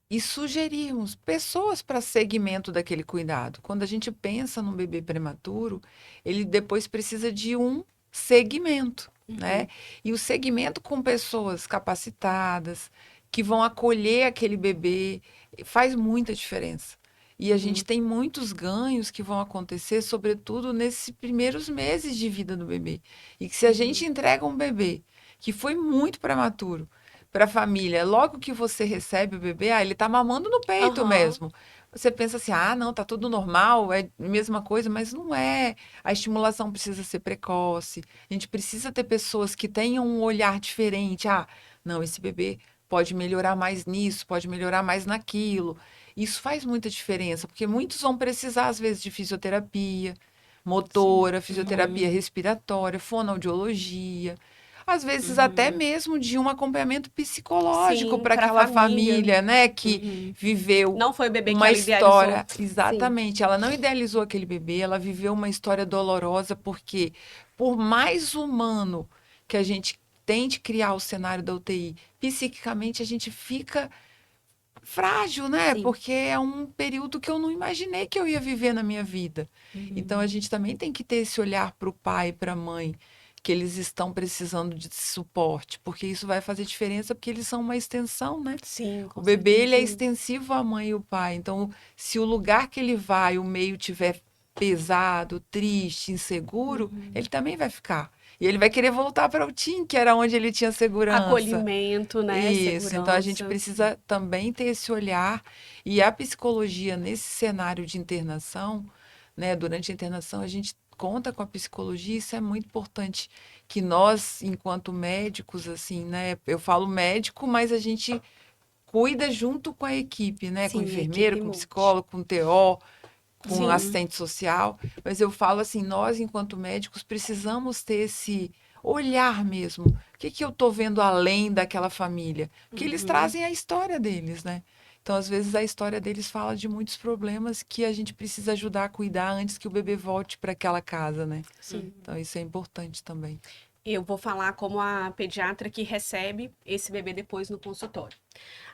B: e sugerirmos pessoas para segmento daquele cuidado. Quando a gente pensa num bebê prematuro, ele depois precisa de um segmento, né?
A: Uhum.
B: E o segmento com pessoas capacitadas, que vão acolher aquele bebê, faz muita diferença. E a gente
A: Uhum.
B: tem muitos ganhos que vão acontecer, sobretudo nesses primeiros meses de vida do bebê. E que se a gente
A: Uhum.
B: entrega um bebê que foi muito prematuro, para a família, logo que você recebe o bebê, ele tá mamando no peito
A: Aham.
B: mesmo. Você pensa assim, ah, não, tá tudo normal, é a mesma coisa, mas não é. A estimulação precisa ser precoce. A gente precisa ter pessoas que tenham um olhar diferente. Ah, não, esse bebê pode melhorar mais nisso, pode melhorar mais naquilo. Isso faz muita diferença, porque muitos vão precisar, às vezes, de fisioterapia
A: Sim.
B: motora, fisioterapia
C: Uhum.
B: respiratória, fonoaudiologia. Às vezes até
C: Uhum.
B: mesmo de um acompanhamento psicológico
A: Sim,
B: para
A: para a
B: aquela
A: família.
B: família, né, que
C: Uhum.
B: viveu
A: Não foi o bebê que
B: uma
A: ela idealizou.
B: história,
C: Sim.
B: exatamente, ela não idealizou aquele bebê, ela viveu uma história dolorosa porque por mais humano que a gente tente criar o cenário da UTI, psiquicamente a gente fica frágil, né?
C: Sim.
B: Porque é um período que eu não imaginei que eu ia viver na minha vida. Então a
C: Uhum.
B: gente também tem que ter esse olhar para o pai e para a mãe, que eles estão precisando de suporte, porque isso vai fazer diferença, porque eles são uma extensão, né?
A: Sim,
B: O
A: com
B: bebê, ele
A: certeza.
B: é extensivo à mãe e o pai. Então, se o lugar que ele vai, o meio tiver pesado, triste, inseguro,
C: Uhum.
B: ele também vai ficar. E ele vai querer voltar para o TIM, que era onde ele tinha segurança.
A: Acolhimento, né?
B: Isso, então a gente
A: Segurança.
B: precisa também ter esse olhar e a psicologia nesse cenário de internação, né, durante a internação a gente conta com a psicologia, isso é muito importante que nós, enquanto médicos, assim, né, eu falo médico, mas a gente cuida junto com a equipe, né, com o
C: Sim,
B: enfermeiro,
C: equipe
B: com o
C: multi.
B: psicólogo, com o TO, com o
A: Sim.
C: Uhum.
B: assistente social, mas eu falo assim, nós, enquanto médicos, precisamos ter esse olhar mesmo. O que que eu estou vendo além daquela família? Porque eles
C: Uhum.
B: trazem a história deles, né? Então, às vezes, a história deles fala de muitos problemas que a gente precisa ajudar a cuidar antes que o bebê volte para aquela casa, né?
C: Sim.
B: Então, isso é importante também.
A: Eu vou falar como a pediatra que recebe esse bebê depois no consultório.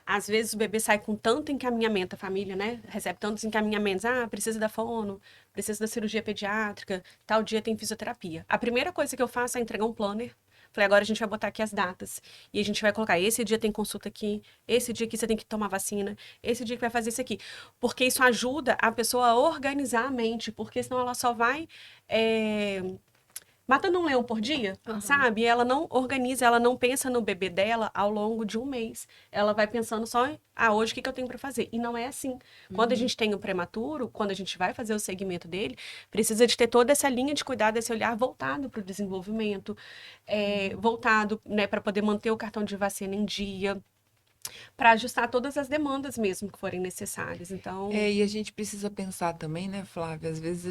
A: Às vezes o bebê sai com tanto encaminhamento, a família, né? Recebe tantos encaminhamentos. Ah, precisa da fono, precisa da cirurgia pediátrica, tal dia tem fisioterapia. A primeira coisa que eu faço é entregar um planner. Falei, agora a gente vai botar aqui as datas. E a gente vai colocar, esse dia tem consulta aqui, esse dia aqui você tem que tomar vacina, esse dia que vai fazer isso aqui. Porque isso ajuda a pessoa a organizar a mente, porque senão ela só vai matando um leão por dia,
C: Aham.
A: sabe? Ela não organiza, ela não pensa no bebê dela ao longo de um mês. Ela vai pensando só, hoje o que que eu tenho para fazer? E não é assim. Quando a
C: Uhum.
A: gente tem o prematuro, quando a gente vai fazer o segmento dele, precisa de ter toda essa linha de cuidado, esse olhar voltado para o desenvolvimento, voltado, né, para poder manter o cartão de vacina em dia, para ajustar todas as demandas mesmo que forem necessárias. Então,
B: É, e a gente precisa pensar também, né, Flávia? Às vezes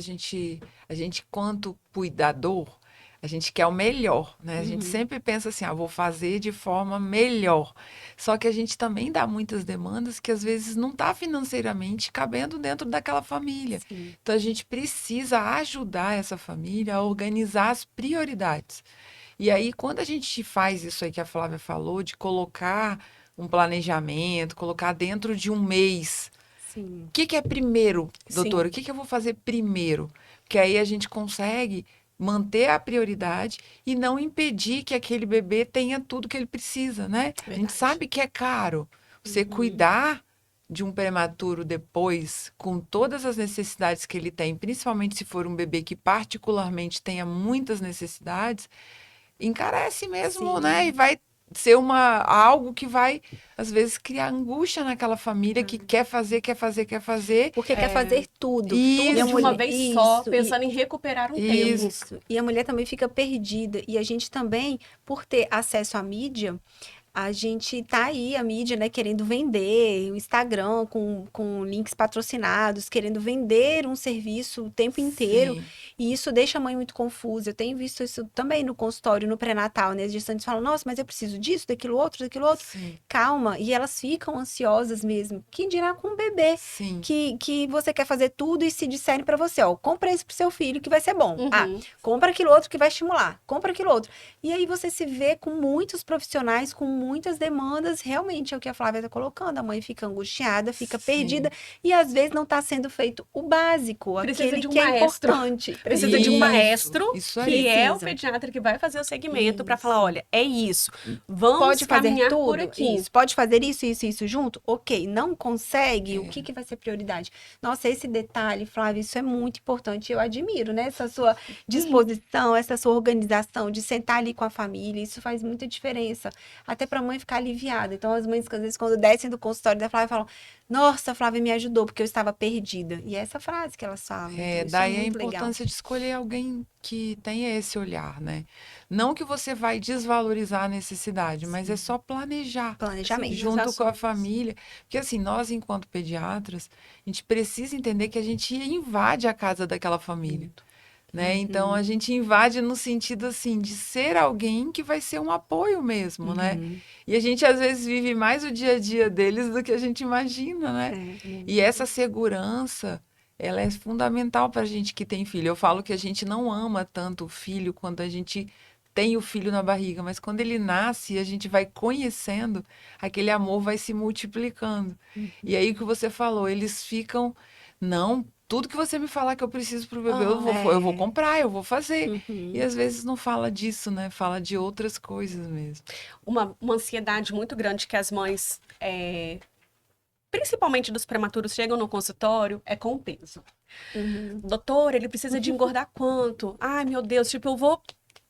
B: quanto cuidador, A gente quer o melhor, né? A gente sempre pensa assim, vou fazer de forma melhor. Só que a gente também dá muitas demandas que às vezes não está financeiramente cabendo dentro daquela família.
C: Sim.
B: Então a gente precisa ajudar essa família a organizar as prioridades. E aí, quando a gente faz isso aí que a Flávia falou, de colocar um planejamento, colocar dentro de um mês.
C: Sim.
B: O que é primeiro, doutora?
A: Sim.
B: O que eu vou fazer primeiro? Porque aí a gente consegue manter a prioridade e não impedir que aquele bebê tenha tudo que ele precisa, né? A gente
A: Verdade.
B: sabe que é caro. Você cuidar de um prematuro depois, com todas as necessidades que ele tem, principalmente se for um bebê que particularmente tenha muitas necessidades, encarece mesmo, né?
C: Sim.
B: E vai ser algo que vai, às vezes, criar angústia naquela família que quer fazer, quer fazer, quer fazer.
C: Porque quer fazer tudo.
A: Tudo
C: E a
A: de uma
C: mulher-
A: vez só,
C: Isso,
A: pensando em recuperar um tempo.
C: Isso. E a mulher também fica perdida. E a gente também, por ter acesso à mídia, a gente tá aí, a mídia, né, querendo vender, o Instagram com links patrocinados, querendo vender um serviço o tempo inteiro.
B: Sim.
C: E isso deixa a mãe muito confusa. Eu tenho visto isso também no consultório, no pré-natal, né? As gestantes falam, nossa, mas eu preciso disso, daquilo outro, daquilo outro.
B: Sim.
C: Calma. E elas ficam ansiosas mesmo. Que dirá com o bebê?
B: Sim.
C: Que você quer fazer tudo e se disserem pra você, ó, compra isso pro seu filho que vai ser bom.
A: Uhum.
C: Compra aquilo outro que vai estimular. Compra aquilo outro. E aí você se vê com muitos profissionais, com muitas demandas. Realmente é o que a Flávia tá colocando. A mãe fica angustiada, fica
B: Sim.
C: perdida. E às vezes não tá sendo feito o básico,
A: Precisa
C: aquele
A: de um
C: que é
A: maestro.
C: importante.
A: Precisa de um
B: Isso,
A: maestro,
B: isso
A: que
B: aí.
A: é o
C: Precisa.
A: pediatra que vai fazer o segmento para
C: Isso.
A: falar, olha, é isso. Vamos
C: Pode fazer
A: caminhar por
C: tudo?
A: aqui.
C: Isso. Pode fazer isso, isso, isso junto? Ok. Não consegue? O
B: É.
C: que vai ser prioridade? Nossa, esse detalhe, Flávia, isso é muito importante. Eu admiro, né? Essa sua disposição, essa sua organização de sentar ali com a família. Isso faz muita diferença. Até para a mãe ficar aliviada. Então, as mães, às vezes, quando descem do consultório da Flávia, falam: nossa, a Flávia me ajudou, porque eu estava perdida. E é essa frase que elas falam. Então, isso
B: Daí
C: é
B: a
C: muito legal.
B: importância de escolher alguém que tenha esse olhar, né? Não que você vai desvalorizar a necessidade, mas é só planejar.
C: Planejamento.
A: Sim.
B: Junto com a
A: ações.
B: família. Porque assim, nós, enquanto pediatras, a gente precisa entender que a gente invade a casa daquela família. Né? Então, a gente invade no sentido assim, de ser alguém que vai ser um apoio mesmo, né? E a gente, às vezes, vive mais o dia a dia deles do que a gente imagina, né? E essa segurança, ela é fundamental para a gente que tem filho. Eu falo que a gente não ama tanto o filho quando a gente tem o filho na barriga, mas quando ele nasce e a gente vai conhecendo, aquele amor vai se multiplicando. E aí o que você falou, eles ficam, não, tudo que você me falar que eu preciso pro bebê, eu vou comprar, eu vou fazer. E às vezes não fala disso, né? Fala de outras coisas mesmo.
A: Uma ansiedade muito grande que as mães, principalmente dos prematuros, chegam no consultório é com o peso. Doutor, ele precisa de engordar quanto? Ai, meu Deus, tipo, eu vou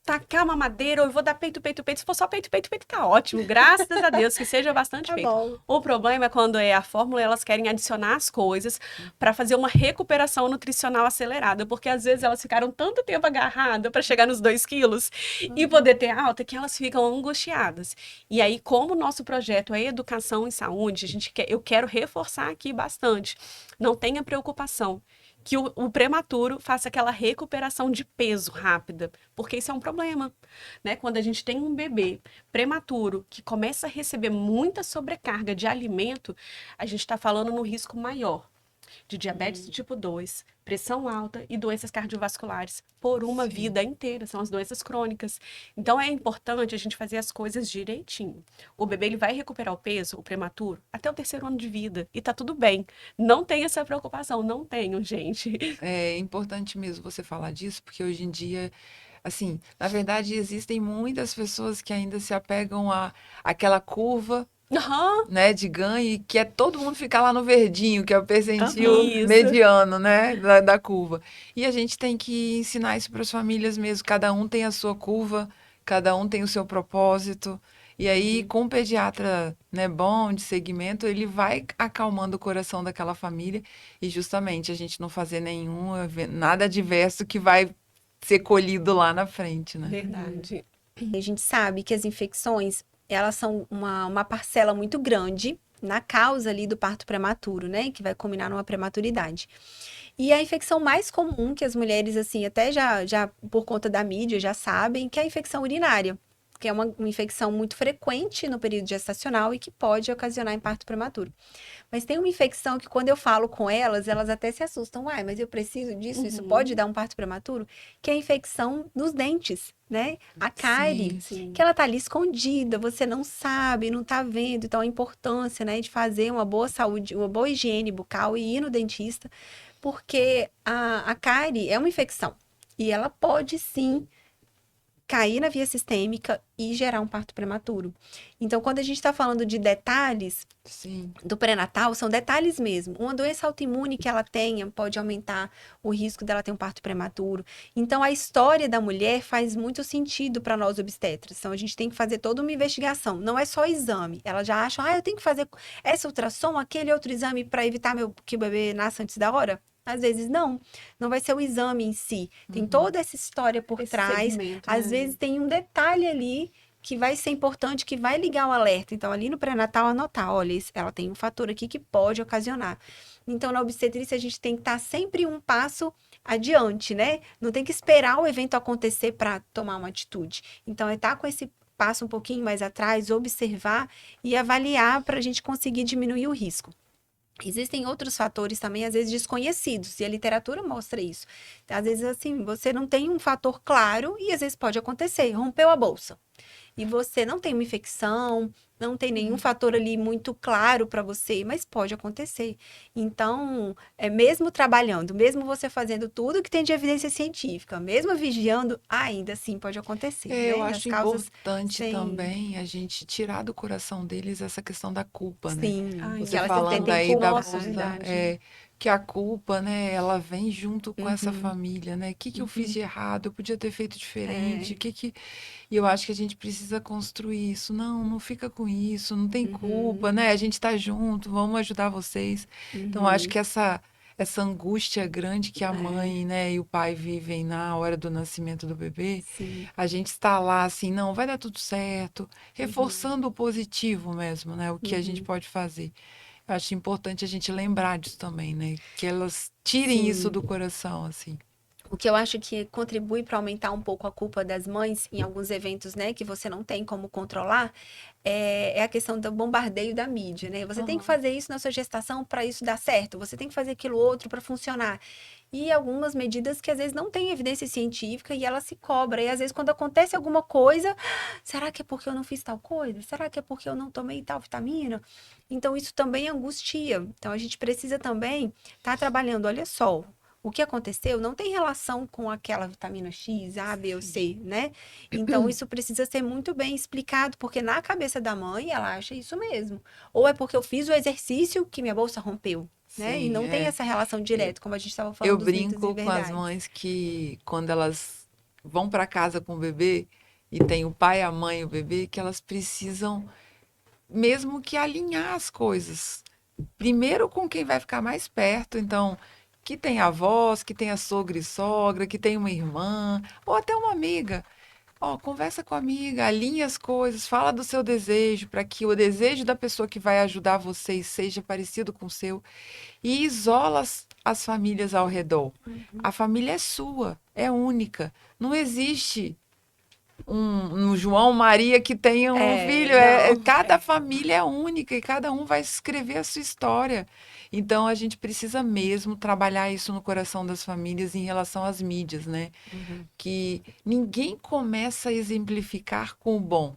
A: tacar uma madeira ou eu vou dar peito, peito, peito. Se for só peito, peito, peito, tá ótimo. Graças a Deus que seja bastante
C: Tá
A: peito.
C: bom.
A: O problema é quando é a fórmula, elas querem adicionar as coisas para fazer uma recuperação nutricional acelerada, porque às vezes elas ficaram tanto tempo agarradas para chegar nos 2 quilos e poder ter alta que elas ficam angustiadas. E aí, como o nosso projeto é educação em saúde, eu quero reforçar aqui bastante. Não tenha preocupação que o prematuro faça aquela recuperação de peso rápida, porque isso é um problema, né? Quando a gente tem um bebê prematuro que começa a receber muita sobrecarga de alimento, a gente está falando no risco maior de diabetes tipo 2, pressão alta e doenças cardiovasculares por uma vida inteira, são as doenças crônicas. Então é importante a gente fazer as coisas direitinho. O bebê ele vai recuperar o peso, o prematuro, até o 3º ano de vida e tá tudo bem. Não tenha essa preocupação, não tenham, gente.
B: É importante mesmo você falar disso, porque hoje em dia, assim, na verdade, existem muitas pessoas que ainda se apegam àquela curva,
A: Aham.
B: né, de ganho, e que é todo mundo ficar lá no verdinho, que é o percentil
A: Isso.
B: mediano, né, da curva. E a gente tem que ensinar isso para as famílias mesmo. Cada um tem a sua curva, cada um tem o seu propósito. E aí, com um pediatra, né, bom, de segmento, ele vai acalmando o coração daquela família e justamente a gente não fazer nada adverso que vai ser colhido lá na frente, né?
A: Verdade.
C: A gente sabe que as infecções, elas são uma parcela muito grande na causa ali do parto prematuro, né? Que vai culminar numa prematuridade. E a infecção mais comum que as mulheres, assim, até já por conta da mídia, já sabem, que é a infecção urinária, que é uma infecção muito frequente no período gestacional e que pode ocasionar em parto prematuro. Mas tem uma infecção que quando eu falo com elas, elas até se assustam. Uai, mas eu preciso disso? Isso pode dar um parto prematuro? Que é a infecção nos dentes, né? A cárie,
A: Sim.
C: que ela tá ali escondida, você não sabe, não tá vendo. Então, a importância, né, de fazer uma boa saúde, uma boa higiene bucal e ir no dentista, porque a cárie é uma infecção. E ela pode, sim, cair na via sistêmica e gerar um parto prematuro. Então, quando a gente está falando de detalhes
B: Sim.
C: do pré-natal, são detalhes mesmo. Uma doença autoimune que ela tenha pode aumentar o risco dela ter um parto prematuro. Então, a história da mulher faz muito sentido para nós obstetras. Então, a gente tem que fazer toda uma investigação. Não é só exame. Elas já acham, eu tenho que fazer essa ultrassom, aquele outro exame para evitar que o bebê nasça antes da hora? Às vezes não vai ser o exame em si. Tem toda essa história por
A: Esse
C: trás.
A: segmento,
C: Às
A: né?
C: vezes tem um detalhe ali que vai ser importante, que vai ligar o alerta. Então, ali no pré-natal, anotar, olha, ela tem um fator aqui que pode ocasionar. Então, na obstetrícia, a gente tem que estar sempre um passo adiante, né? Não tem que esperar o evento acontecer para tomar uma atitude. Então, é estar com esse passo um pouquinho mais atrás, observar e avaliar para a gente conseguir diminuir o risco. Existem outros fatores também, às vezes desconhecidos, e a literatura mostra isso. Às vezes, assim, você não tem um fator claro e às vezes pode acontecer. Rompeu a bolsa e você não tem uma infecção, não tem nenhum fator ali muito claro para você, mas pode acontecer. Então, mesmo trabalhando, mesmo você fazendo tudo que tem de evidência científica, mesmo vigiando, ainda assim pode acontecer,
B: Eu
C: né? As
B: acho
C: causas,
B: importante
C: sim,
B: também a gente tirar do coração deles essa questão da culpa, né?
C: sim,
A: Ai,
C: que
B: Você
C: elas se
B: falando
C: sentem
B: aí da
A: nossa,
C: culpadas.
B: bolsa,
A: verdade.
B: que a culpa, né, ela vem junto com essa
C: Uhum,
B: família, né? O que que eu fiz de errado? Eu podia ter feito diferente?
C: é,
B: O que que... E eu acho que a gente precisa construir isso. Não, não fica com isso, não tem culpa,
C: uhum,
B: né? A gente tá junto, vamos ajudar vocês. Então, eu acho
C: uhum.
B: que essa angústia grande que a
A: É,
B: mãe, né, e o pai vivem na hora do nascimento do bebê,
C: Sim.
B: a gente está lá assim, não, vai dar tudo certo,
C: Uhum.
B: reforçando o positivo mesmo, né? O que a gente
C: Uhum.
B: pode fazer. Eu acho importante a gente lembrar disso também, né? Que elas tirem isso
C: Sim.
B: do coração, assim.
C: O que eu acho que contribui para aumentar um pouco a culpa das mães em alguns eventos, né, que você não tem como controlar, é a questão do bombardeio da mídia, né? Você tem que
A: aham.
C: fazer isso na sua gestação para isso dar certo, você tem que fazer aquilo outro para funcionar. E algumas medidas que às vezes não têm evidência científica e ela se cobra. E às vezes quando acontece alguma coisa, será que é porque eu não fiz tal coisa? Será que é porque eu não tomei tal vitamina? Então isso também angustia. Então a gente precisa também estar trabalhando, olha só, o que aconteceu não tem relação com aquela vitamina X, A, B ou
B: Sim.
C: C, né? Então, isso precisa ser muito bem explicado, porque na cabeça da mãe, ela acha isso mesmo. Ou é porque eu fiz o exercício que minha bolsa rompeu, né? E
B: Sim,
C: não tem essa relação direta, como a gente estava
B: eu
C: falando dos mitos e
B: brinco com as
C: verdades.
B: mães que quando elas vão para casa com o bebê e tem o pai, a mãe e o bebê, que elas precisam mesmo que alinhar as coisas. Primeiro com quem vai ficar mais perto, então, que tem avós, que tem a sogra e sogra, que tem uma irmã, ou até uma amiga. Ó, conversa com a amiga, alinha as coisas, fala do seu desejo, para que o desejo da pessoa que vai ajudar vocês seja parecido com o seu, e isola as famílias ao redor. A família é sua, é única. Não existe um João Maria que tenha um
C: É,
B: filho.
C: não.
B: Cada família é única e cada um vai escrever a sua história. Então a gente precisa mesmo trabalhar isso no coração das famílias em relação às mídias, né?
C: Uhum,
B: Que ninguém começa a exemplificar com o bom.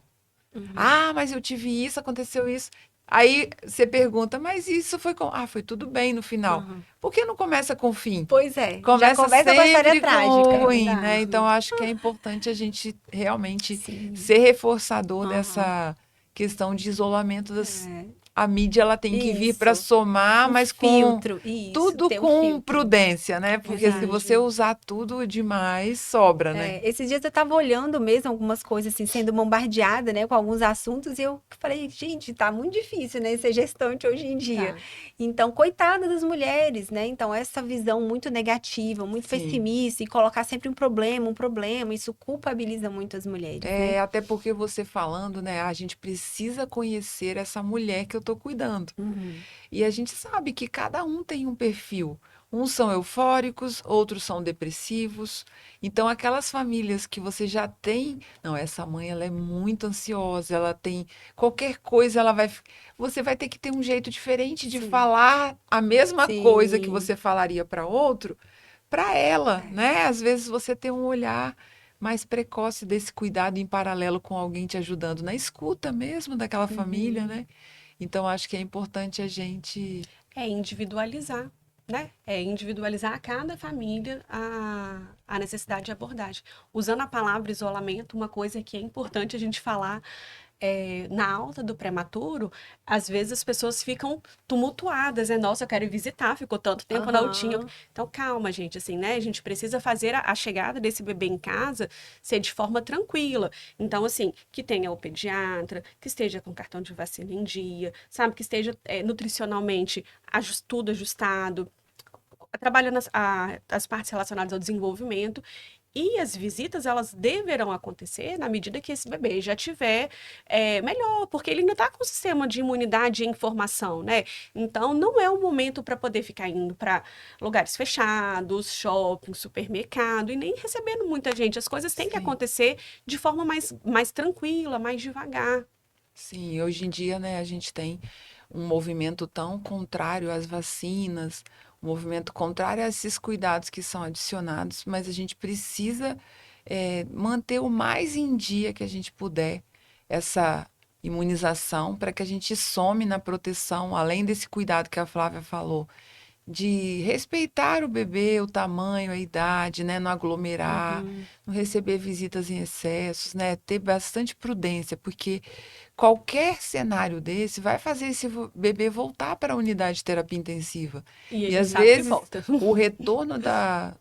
C: uhum.
B: Ah, mas eu tive isso, aconteceu isso. Aí você pergunta, mas isso foi com. Ah, foi tudo bem no final.
C: Uhum.
B: Por que não começa com o fim?
C: Pois é, já
B: Começa
C: começa com a história
B: sempre com
C: trágica,
B: o
C: é
B: ruim, né? Então,
C: verdade.
B: eu acho que é importante a gente realmente
C: Sim.
B: ser reforçador
C: Uhum.
B: dessa questão de isolamento das.
C: É.
B: A mídia ela tem que vir para
C: Isso.
B: somar,
C: Um
B: mas com
C: filtro, isso,
B: tudo
C: ter um
B: com
C: filtro.
B: prudência, né? Porque se você
A: Verdade.
B: usar tudo demais, sobra, né?
C: Esses dias eu estava olhando mesmo algumas coisas, assim, sendo bombardeada, né, com alguns assuntos, e eu falei, gente, tá muito difícil, né, ser gestante hoje em dia.
A: Tá.
C: Então, coitada das mulheres, né? Então, essa visão muito negativa, muito
B: Sim.
C: pessimista, e colocar sempre um problema, isso culpabiliza muito as mulheres, né?
B: Até porque você falando, né? A gente precisa conhecer essa mulher que eu estou cuidando.
C: Uhum.
B: E a gente sabe que cada um tem um perfil. Uns são eufóricos, outros são depressivos. Então, aquelas famílias que você já tem, não, essa mãe ela é muito ansiosa, ela tem qualquer coisa, você vai ter que ter um jeito diferente de
C: Sim.
B: falar a mesma coisa que
C: Sim.
B: você falaria para outro, para ela, né? Às vezes você tem um olhar mais precoce desse cuidado em paralelo com alguém te ajudando na escuta mesmo daquela família,
C: Uhum.
B: né? Então, acho que é importante a gente.
A: É individualizar, né? É individualizar a cada família a necessidade de abordagem. Usando a palavra isolamento, uma coisa que é importante a gente falar na alta do prematuro, às vezes as pessoas ficam tumultuadas, né? Nossa, eu quero ir visitar, ficou tanto tempo na UTI.
C: Aham.
A: Então, calma, gente, assim, né? A gente precisa fazer a chegada desse bebê em casa ser de forma tranquila. Então, assim, que tenha o pediatra, que esteja com cartão de vacina em dia, sabe? Que esteja nutricionalmente tudo ajustado, trabalhando as partes relacionadas ao desenvolvimento. E as visitas, elas deverão acontecer na medida que esse bebê já tiver melhor, porque ele ainda está com o sistema de imunidade em formação, né? Então, não é o momento para poder ficar indo para lugares fechados, shopping, supermercado, e nem recebendo muita gente. As coisas têm que
B: Sim.
A: acontecer de forma mais tranquila, mais devagar.
B: Sim, hoje em dia, né, a gente tem um movimento tão contrário às vacinas, um movimento contrário a esses cuidados que são adicionados, mas a gente precisa manter o mais em dia que a gente puder essa imunização para que a gente some na proteção, além desse cuidado que a Flávia falou, de respeitar o bebê, o tamanho, a idade, né? Não aglomerar,
A: Uhum.
B: não receber visitas em excessos, né? Ter bastante prudência, porque qualquer cenário desse vai fazer esse bebê voltar para a unidade de terapia intensiva.
A: E a
B: E
A: gente
B: às
A: sabe que
B: vezes
A: volta.
B: o retorno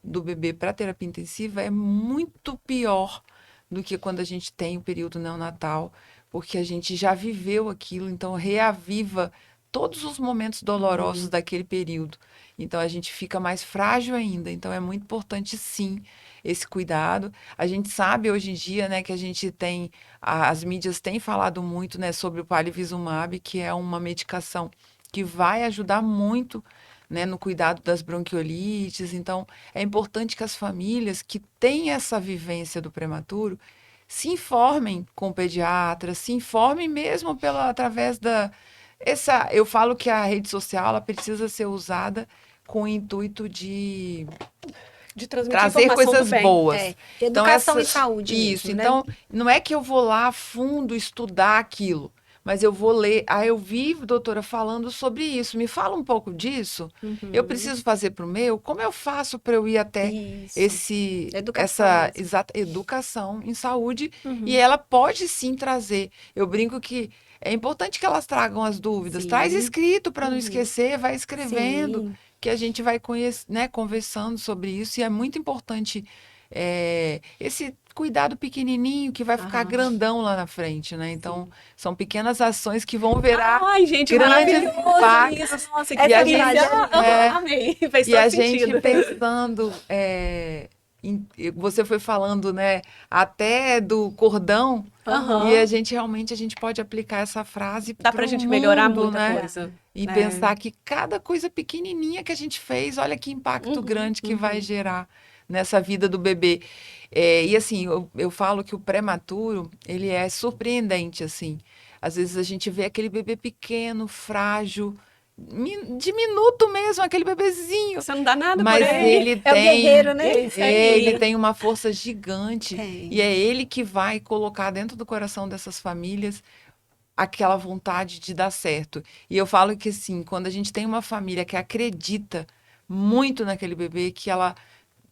B: do bebê para a terapia intensiva é muito pior do que quando a gente tem o período neonatal, porque a gente já viveu aquilo, então reaviva todos os momentos dolorosos
A: Uhum.
B: daquele período. Então a gente fica mais frágil ainda. Então é muito importante sim esse cuidado. A gente sabe hoje em dia, né, que a gente tem as mídias têm falado muito, né, sobre o Palivizumab, que é uma medicação que vai ajudar muito, né, no cuidado das bronquiolites. Então é importante que as famílias que têm essa vivência do prematuro se informem com o pediatra, se informem mesmo através eu falo que a rede social ela precisa ser usada com o intuito de
A: De transmitir
B: trazer
A: informação do
B: coisas
A: bem.
B: boas.
C: É,
B: Então,
C: educação e saúde
B: isso.
C: mesmo, né?
B: Então, não é que eu vou lá a fundo estudar aquilo, mas eu vou ler. Ah, eu vi, doutora, falando sobre isso. Me fala um pouco disso. Eu
C: Uhum.
B: preciso fazer para o meu? Como eu faço para eu ir até
C: Isso. Educação
B: essa
C: mesmo.
B: exata educação em saúde? E
C: Uhum.
B: ela pode sim trazer. Eu brinco que é importante que elas tragam as dúvidas. Traz
C: Sim.
B: escrito para não
C: Uhum.
B: esquecer, vai escrevendo
C: Sim.
B: que a gente vai né, conversando sobre isso, e é muito importante esse cuidado pequenininho que vai ficar
C: Aham.
B: grandão lá na frente, né? Então,
C: Sim.
B: são pequenas ações que vão virar
A: Ai, gente,
B: grandes
A: maravilhoso isso.
B: impactos,
A: Nossa, que
B: e
C: Essa
B: a
C: frase
B: gente,
A: delícia.
C: é
A: Aham,
C: linda.
A: amei. Fez
B: e
A: todo
B: a gente
A: sentido.
B: pensando, você foi falando, né, até do cordão, e
C: Aham.
B: a gente pode aplicar essa frase
A: Dá
B: para
A: pra
B: o
A: gente melhorar
B: mundo,
A: muita
B: né?
C: Dá.
A: coisa.
B: E
A: É.
B: pensar que cada coisa pequenininha que a gente fez, olha que impacto
A: Uhum,
B: grande que vai
A: uhum.
B: gerar nessa vida do bebê. E assim, eu falo que o prematuro, ele é surpreendente, assim. Às vezes a gente vê aquele bebê pequeno, frágil, diminuto mesmo, aquele bebezinho.
A: Você não dá nada por
B: Mas
A: ele.
B: ele
C: É o guerreiro,
B: tem,
C: né?
A: Isso
B: ele
A: aí.
B: tem uma força gigante e
C: Tem.
B: é ele que vai colocar dentro do coração dessas famílias aquela vontade de dar certo. E eu falo que assim, quando a gente tem uma família que acredita muito naquele bebê, que ela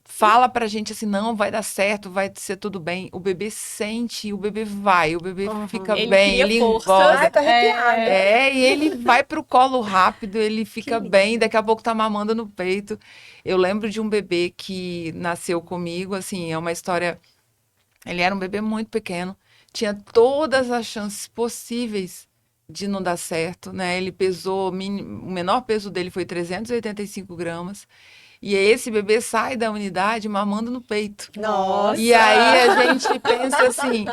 B: fala pra gente assim, não, vai dar certo, vai ser tudo bem. O bebê sente, o bebê vai, o bebê fica
C: Aham.
A: Ele
B: bem,
A: cria
B: ele
A: força.
C: Ai,
B: engorda.
C: tô arrepiada.
B: E ele vai pro colo rápido, ele
C: Que
B: fica bem,
C: lindo.
B: daqui a pouco tá mamando no peito. Eu lembro de um bebê que nasceu comigo, assim, é uma história. Ele era um bebê muito pequeno, tinha todas as chances possíveis de não dar certo, né? Ele pesou, o menor peso dele foi 385 gramas. E esse bebê sai da unidade mamando no peito. E
A: Nossa!
B: aí a gente pensa assim,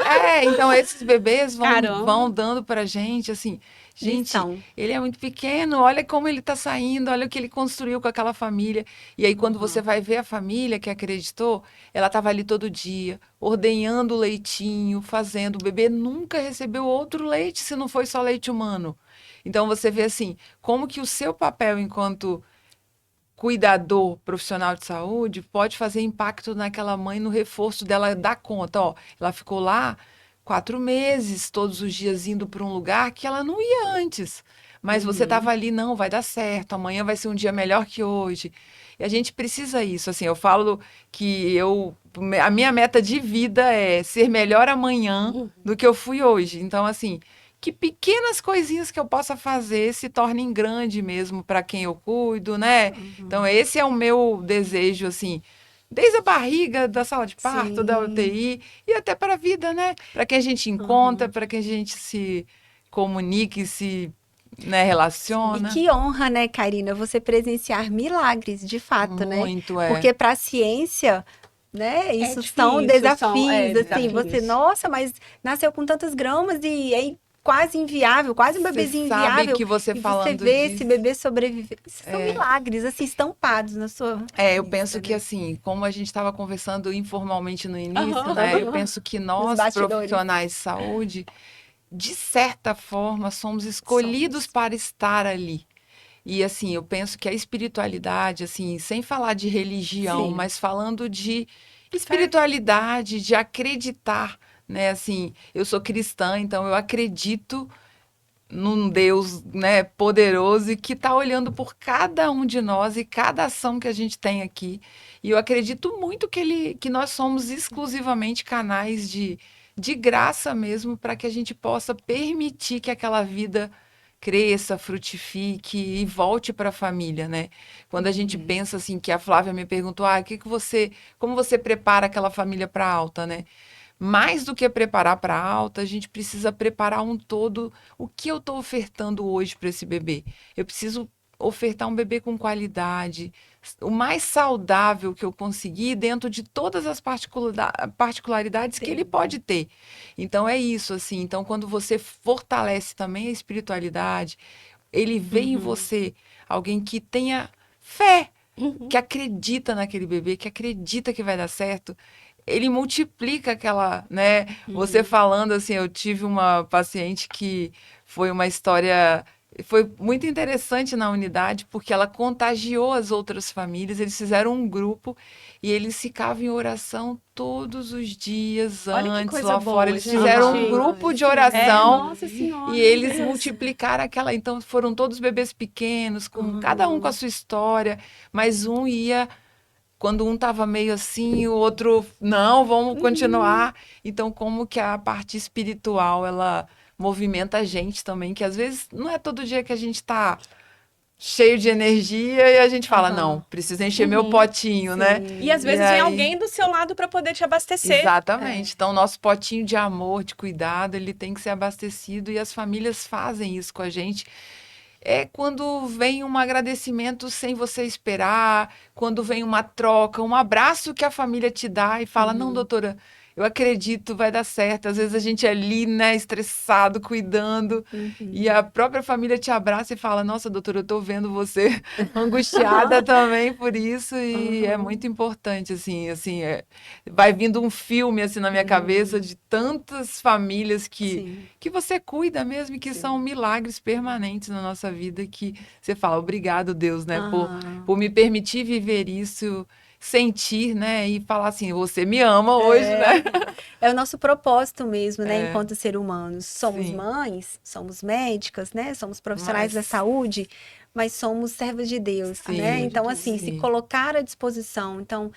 B: então esses bebês vão
A: Caramba!
B: dando pra gente, assim, Gente,
C: Lição.
B: ele é muito pequeno, olha como ele está saindo, olha o que ele construiu com aquela família. E aí, quando você vai ver a família que acreditou, ela estava ali todo dia, ordenhando o leitinho, fazendo. O bebê nunca recebeu outro leite se não foi só leite humano. Então, você vê assim, como que o seu papel enquanto cuidador profissional de saúde pode fazer impacto naquela mãe no reforço dela dar conta. Ó, ela ficou lá 4 meses, todos os dias indo para um lugar que ela não ia antes. Mas você estava ali, não, vai dar certo, amanhã vai ser um dia melhor que hoje. E a gente precisa isso, assim, eu falo que a minha meta de vida é ser melhor amanhã do que eu fui hoje. Então, assim, que pequenas coisinhas que eu possa fazer se tornem grande mesmo para quem eu cuido, né? Então, esse é o meu desejo, assim, desde a barriga, da sala de parto, da
C: Sim.
B: UTI e até para a vida, né? Para quem a gente encontra, para quem a gente se comunica e se, né,
C: E
B: relaciona.
C: que honra, né, Karina, você presenciar milagres, de fato, né?
B: Muito, é.
C: Porque para a ciência, né, isso são
A: difícil,
C: desafios, assim,
A: desafios.
C: você, nossa, mas nasceu com tantos gramas e é quase inviável, quase um
B: Você
C: bebezinho
B: sabe
C: inviável.
B: que você
C: E você
B: falando
C: vê esse
B: disso.
C: bebê sobreviver. Isso são milagres, assim, estampados na sua
B: Eu
C: vista,
B: penso que
C: né?
B: assim, como a gente estava conversando informalmente no início,
A: Aham,
B: né? Eu
C: aham.
B: penso que
C: Nos
B: nós,
C: bastidores.
B: profissionais de saúde, de certa forma, somos escolhidos
C: Somos.
B: para estar ali. E assim, eu penso que a espiritualidade, assim, sem falar de religião,
C: Sim.
B: mas falando de espiritualidade, de acreditar, né? Assim, eu sou cristã, então eu acredito num Deus, né, poderoso e que está olhando por cada um de nós e cada ação que a gente tem aqui. E eu acredito muito que nós somos exclusivamente canais de graça mesmo para que a gente possa permitir que aquela vida cresça, frutifique e volte para a família, né? Quando a gente pensa assim, que a Flávia me perguntou, como você prepara aquela família para alta, né? Mais do que preparar para alta, a gente precisa preparar um todo. O que eu estou ofertando hoje para esse bebê? Eu preciso ofertar um bebê com qualidade, o mais saudável que eu conseguir dentro de todas as particularidades que ele pode ter. Então é isso, assim. Então, quando você fortalece também a espiritualidade, ele vê em você alguém que tenha fé, que acredita naquele bebê, que acredita que vai dar certo, ele multiplica aquela, né? Você falando assim, eu tive uma paciente que foi uma história, foi muito interessante na unidade, porque ela contagiou as outras famílias, eles fizeram um grupo e eles ficavam em oração todos os dias
A: Olha que
B: antes
A: coisa
B: lá fora.
A: boa,
B: Eles
A: gente.
B: fizeram um grupo de oração
A: Nossa Senhora,
B: e
A: meu
B: eles
A: Deus.
B: multiplicaram aquela. Então foram todos bebês pequenos, com cada um com a sua história, mas um ia. Quando um estava meio assim, o outro, não, vamos continuar. Então, como que a parte espiritual, ela movimenta a gente também, que às vezes não é todo dia que a gente está cheio de energia e a gente fala, não, preciso encher meu potinho, né?
A: E às
B: E
A: vezes vem
B: aí,
A: alguém do seu lado para poder te abastecer.
B: exatamente. Então, nosso potinho de amor, de cuidado, ele tem que ser abastecido e as famílias fazem isso com a gente. É quando vem um agradecimento sem você esperar, quando vem uma troca, um abraço que a família te dá e fala: não, doutora, eu acredito, vai dar certo. Às vezes a gente é ali, né, estressado, cuidando, e a própria família te abraça e fala: nossa, doutora, eu tô vendo você angustiada também por isso, e é muito importante, assim, vai vindo um filme assim na minha cabeça de tantas famílias
C: Sim.
B: que você cuida mesmo e que são milagres permanentes na nossa vida que você fala, obrigado, Deus, né, por me permitir viver isso, sentir, né, e falar assim, você me ama hoje, né?
C: É o nosso propósito mesmo, né, enquanto ser humanos. Somos
B: Sim.
C: mães, somos médicas, né, somos profissionais da
B: Mas-
C: saúde, mas somos servos de Deus,
B: Sim,
C: né? Então, assim, se
B: sim.
C: colocar à disposição. Então,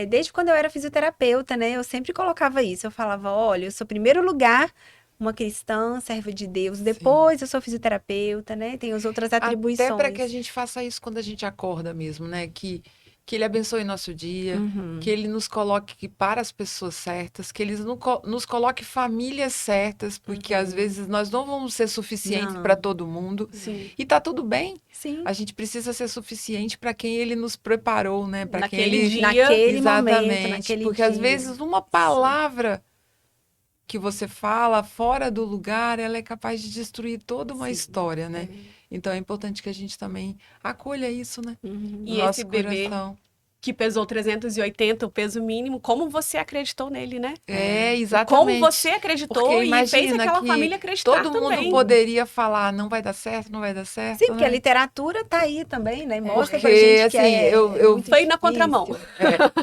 C: desde quando eu era fisioterapeuta, né, eu sempre colocava isso. Eu falava, olha, eu sou primeiro lugar uma cristã, serva de Deus. Depois eu sou fisioterapeuta, né? Tem as outras
B: Até
C: atribuições.
B: para que a gente faça isso quando a gente acorda mesmo, né? Que Ele abençoe nosso dia, que Ele nos coloque para as pessoas certas, que Ele nos coloque famílias certas, porque às vezes nós não vamos ser suficientes
C: Não.
B: para todo mundo.
A: Sim.
B: E tá tudo bem.
C: Sim.
B: A gente precisa ser suficiente para quem Ele nos preparou, né? Para quem
A: Naquele
B: Ele
A: dia.
C: Naquele momento,
B: exatamente,
C: naquele
B: porque
C: dia.
B: às vezes uma palavra que você fala fora do lugar, ela é capaz de destruir toda uma
C: Sim.
B: história, né? Então é importante que a gente também acolha isso, né?
C: Uhum.
B: No
A: E
B: nosso
A: esse bebê
B: coração.
A: que pesou 380, o peso mínimo, como você acreditou nele, né?
B: É,
A: Como
B: exatamente.
A: você acreditou
B: Porque
A: e fez
B: imagina
A: aquela
B: que
A: família acreditar
B: todo mundo
A: também.
B: poderia falar, não vai dar certo, não vai dar certo,
C: Sim, porque a
B: né?
C: literatura tá aí também, né? Mostra pra
B: Porque,
C: gente que
B: assim, eu
C: muito
A: Foi na
C: difícil.
A: contramão.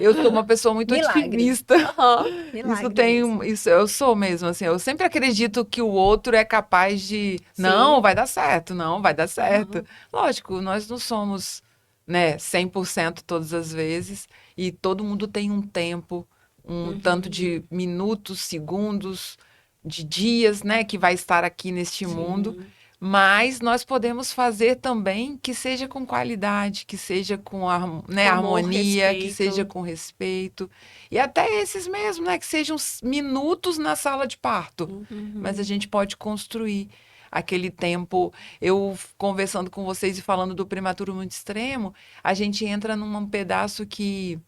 B: eu sou uma pessoa muito
C: Milagre.
B: otimista.
A: Aham.
C: Milagre mesmo.
B: Isso, eu sou mesmo, assim, eu sempre acredito que o outro é capaz de,
A: Sim.
B: não, vai dar certo, não, vai dar certo.
C: Uhum.
B: Lógico, nós não somos, né, 100% todas as vezes, e todo mundo tem um tempo, um tanto de minutos, segundos, de dias, né, que vai estar aqui neste mundo. Mas nós podemos fazer também que seja com qualidade, que seja com né,
A: Com amor,
B: harmonia, que
A: respeito.
B: seja com respeito. E até esses mesmo, né? Que sejam minutos na sala de parto. Mas a gente pode construir aquele tempo. Eu conversando com vocês e falando do prematuro muito extremo, a gente entra num pedaço que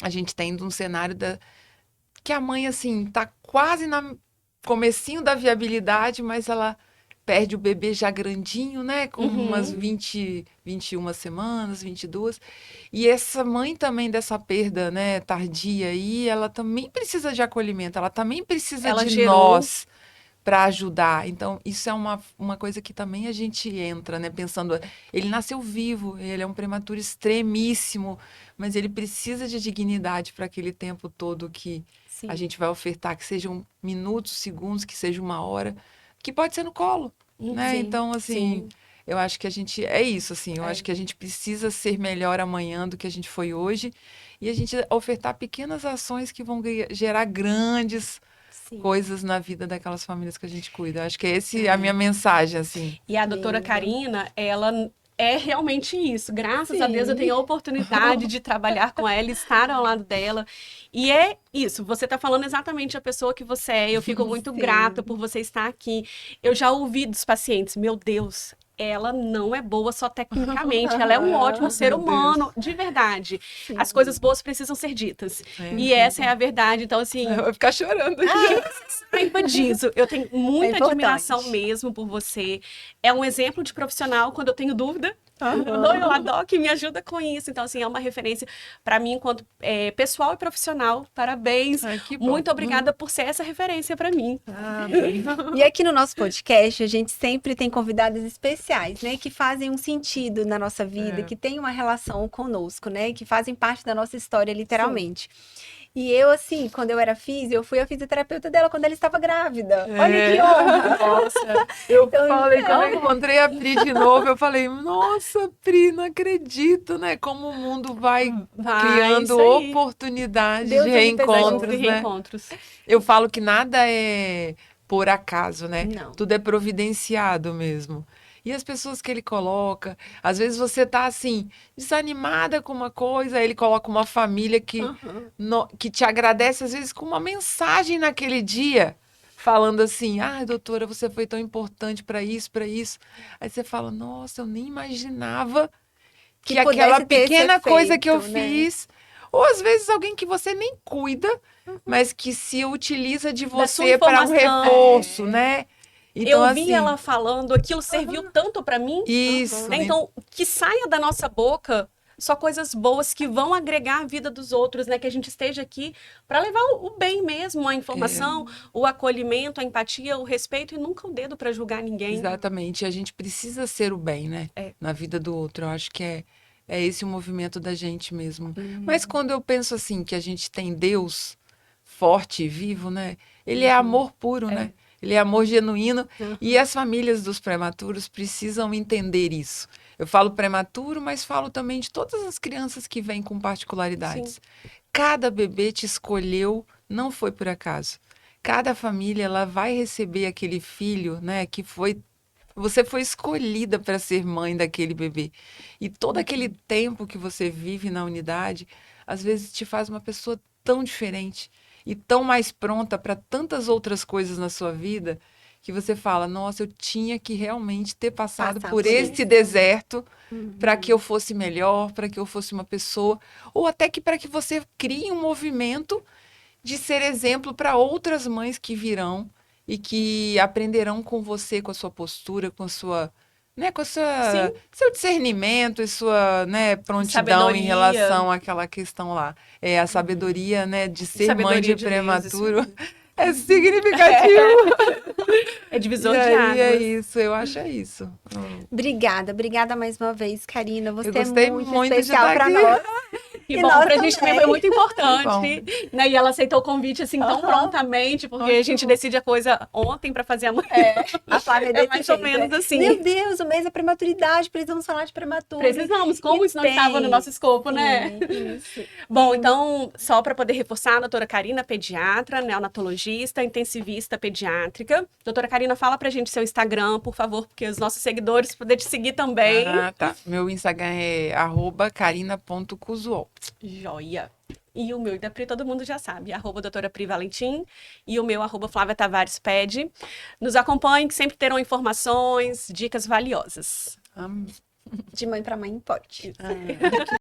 B: a gente tem de um cenário que a mãe, assim, tá quase no comecinho da viabilidade, mas ela perde o bebê já grandinho, né? Com umas 21 semanas, 22. E essa mãe também dessa perda, né, tardia aí, ela também precisa de acolhimento, ela também precisa
A: Ela
B: de
A: gerou.
B: nós para ajudar. Então, isso é uma coisa que também a gente entra, né? Pensando, ele nasceu vivo, ele é um prematuro extremíssimo, mas ele precisa de dignidade para aquele tempo todo que
C: Sim.
B: a gente vai ofertar, que sejam minutos, segundos, que seja uma hora, que pode ser no colo, né?
C: Sim,
B: Então, assim,
A: sim.
B: eu acho que a gente, é isso, assim, eu acho que a gente precisa ser melhor amanhã do que a gente foi hoje, e a gente ofertar pequenas ações que vão gerar grandes
C: Sim.
B: coisas na vida daquelas famílias que a gente cuida. Eu acho que esse é a minha mensagem, assim.
A: E a doutora
C: Lindo.
A: Karina, ela é realmente isso. Graças a Deus eu
C: Sim.
A: tenho a oportunidade de trabalhar com ela, estar ao lado dela. E é isso, você está falando exatamente a pessoa que você é. Eu fico muito
C: Sim.
A: grata por você estar aqui. Eu já ouvi dos pacientes, meu Deus, ela não é boa só tecnicamente, ela é um ótimo ser
B: Meu
A: humano, de verdade.
C: Sim.
A: As coisas boas precisam ser ditas.
B: É.
A: E essa é a verdade. Então, assim,
B: Eu vou ficar chorando.
A: saiba disso. Eu tenho muita
C: importante.
A: admiração mesmo por você. É um exemplo de profissional quando eu tenho dúvida. Dou eu lá, Doc, me ajuda com isso. Então, assim, é uma referência para mim enquanto pessoal e profissional. Parabéns.
B: Ai, que bom.
A: Muito obrigada por ser essa referência para mim.
C: E aqui no nosso podcast, a gente sempre tem convidadas especiais, né? Que fazem um sentido na nossa vida, que têm uma relação conosco, né? Que fazem parte da nossa história, literalmente. E eu, assim, quando eu era eu fui a fisioterapeuta dela quando ela estava grávida. Olha que honra!
B: Nossa, eu
C: Então,
B: falei, quando eu encontrei a Pri de novo, eu falei, nossa, Pri, não acredito, né? Como o mundo vai criando
A: isso aí.
B: oportunidades
C: Deus
B: de
C: ele fez
B: reencontros,
A: De
B: né?
A: reencontros.
B: Eu falo que nada é por acaso, né?
C: Não.
B: Tudo é providenciado mesmo. E as pessoas que ele coloca, às vezes você tá assim, desanimada com uma coisa, aí ele coloca uma família que te agradece, às vezes, com uma mensagem naquele dia, falando assim: ah, doutora, você foi tão importante para isso, para isso. Aí você fala: nossa, eu nem imaginava que
C: Que
B: aquela
C: pudesse ter esse
B: pequena coisa que eu
C: efeito, né?
B: fiz. Ou às vezes alguém que você nem cuida, mas que se utiliza de
A: Da sua
B: você para um
A: informação.
B: reforço, né? Então,
A: Eu vi
B: assim,
A: ela falando, aquilo serviu tanto para mim.
B: isso.
A: Né? Então, que saia da nossa boca só coisas boas que vão agregar a vida dos outros, né? Que a gente esteja aqui para levar o bem mesmo, a informação, o acolhimento, a empatia, o respeito e nunca o dedo para julgar ninguém.
B: Exatamente. A gente precisa ser o bem, né? Na vida do outro. Eu acho que é esse o movimento da gente mesmo. Mas quando eu penso assim, que a gente tem Deus forte e vivo, né? Ele é amor puro, né? Ele é amor genuíno. E as famílias dos prematuros precisam entender isso. Eu falo prematuro, mas falo também de todas as crianças que vêm com particularidades.
A: Sim.
B: Cada bebê te escolheu, não foi por acaso. Cada família ela vai receber aquele filho, né, que você foi escolhida para ser mãe daquele bebê. E todo aquele tempo que você vive na unidade, às vezes te faz uma pessoa tão diferente e tão mais pronta para tantas outras coisas na sua vida, que você fala, nossa, eu tinha que realmente ter passado por esse deserto para que eu fosse melhor, para que eu fosse uma pessoa, ou até que para que você crie um movimento de ser exemplo para outras mães que virão e que aprenderão com você, com a sua postura, com a sua, né, com a sua,
A: Sim.
B: seu discernimento e sua, né, prontidão em
A: Sabedoria.
B: relação àquela questão lá. É a sabedoria, né, de ser mãe
A: Sabedoria
B: de
A: de
B: prematuro.
A: Deus,
B: É significativo.
A: É divisor
B: E
A: de
B: aí é
A: águas.
B: isso, eu acho é isso.
C: Obrigada mais uma vez, Karina. Você
B: Eu gostei
C: é muito
B: muito de
C: especial
B: estar
C: para
B: aqui.
C: nós.
A: Que
C: E
A: bom,
C: nós
A: pra gente também
C: também.
A: foi muito
B: Que
A: importante, né? E ela aceitou o convite assim tão prontamente, porque a gente decide a coisa ontem pra fazer amanhã.
C: A Flávia é
A: É
C: desse
A: mais ou
C: jeito,
A: menos assim.
C: Meu Deus, o mês da prematuridade, precisamos falar de prematuro.
A: Precisamos, como
C: E
A: isso não estava no
C: tem.
A: nosso escopo, né?
C: Isso.
A: Bom, então, só para poder reforçar, a doutora Karina, pediatra, neonatologista, intensivista pediátrica. Doutora Karina, fala pra gente seu Instagram, por favor, porque os nossos seguidores poderem te seguir também.
B: Ah, tá. Meu Instagram é @carina.cusuol.
A: Joia. E o meu e da Pri, todo mundo já sabe, @doutora Pri Valentim, e o meu @Flávia Tavares Pede. Nos acompanhem, que sempre terão informações, dicas valiosas.
C: De mãe para mãe pode.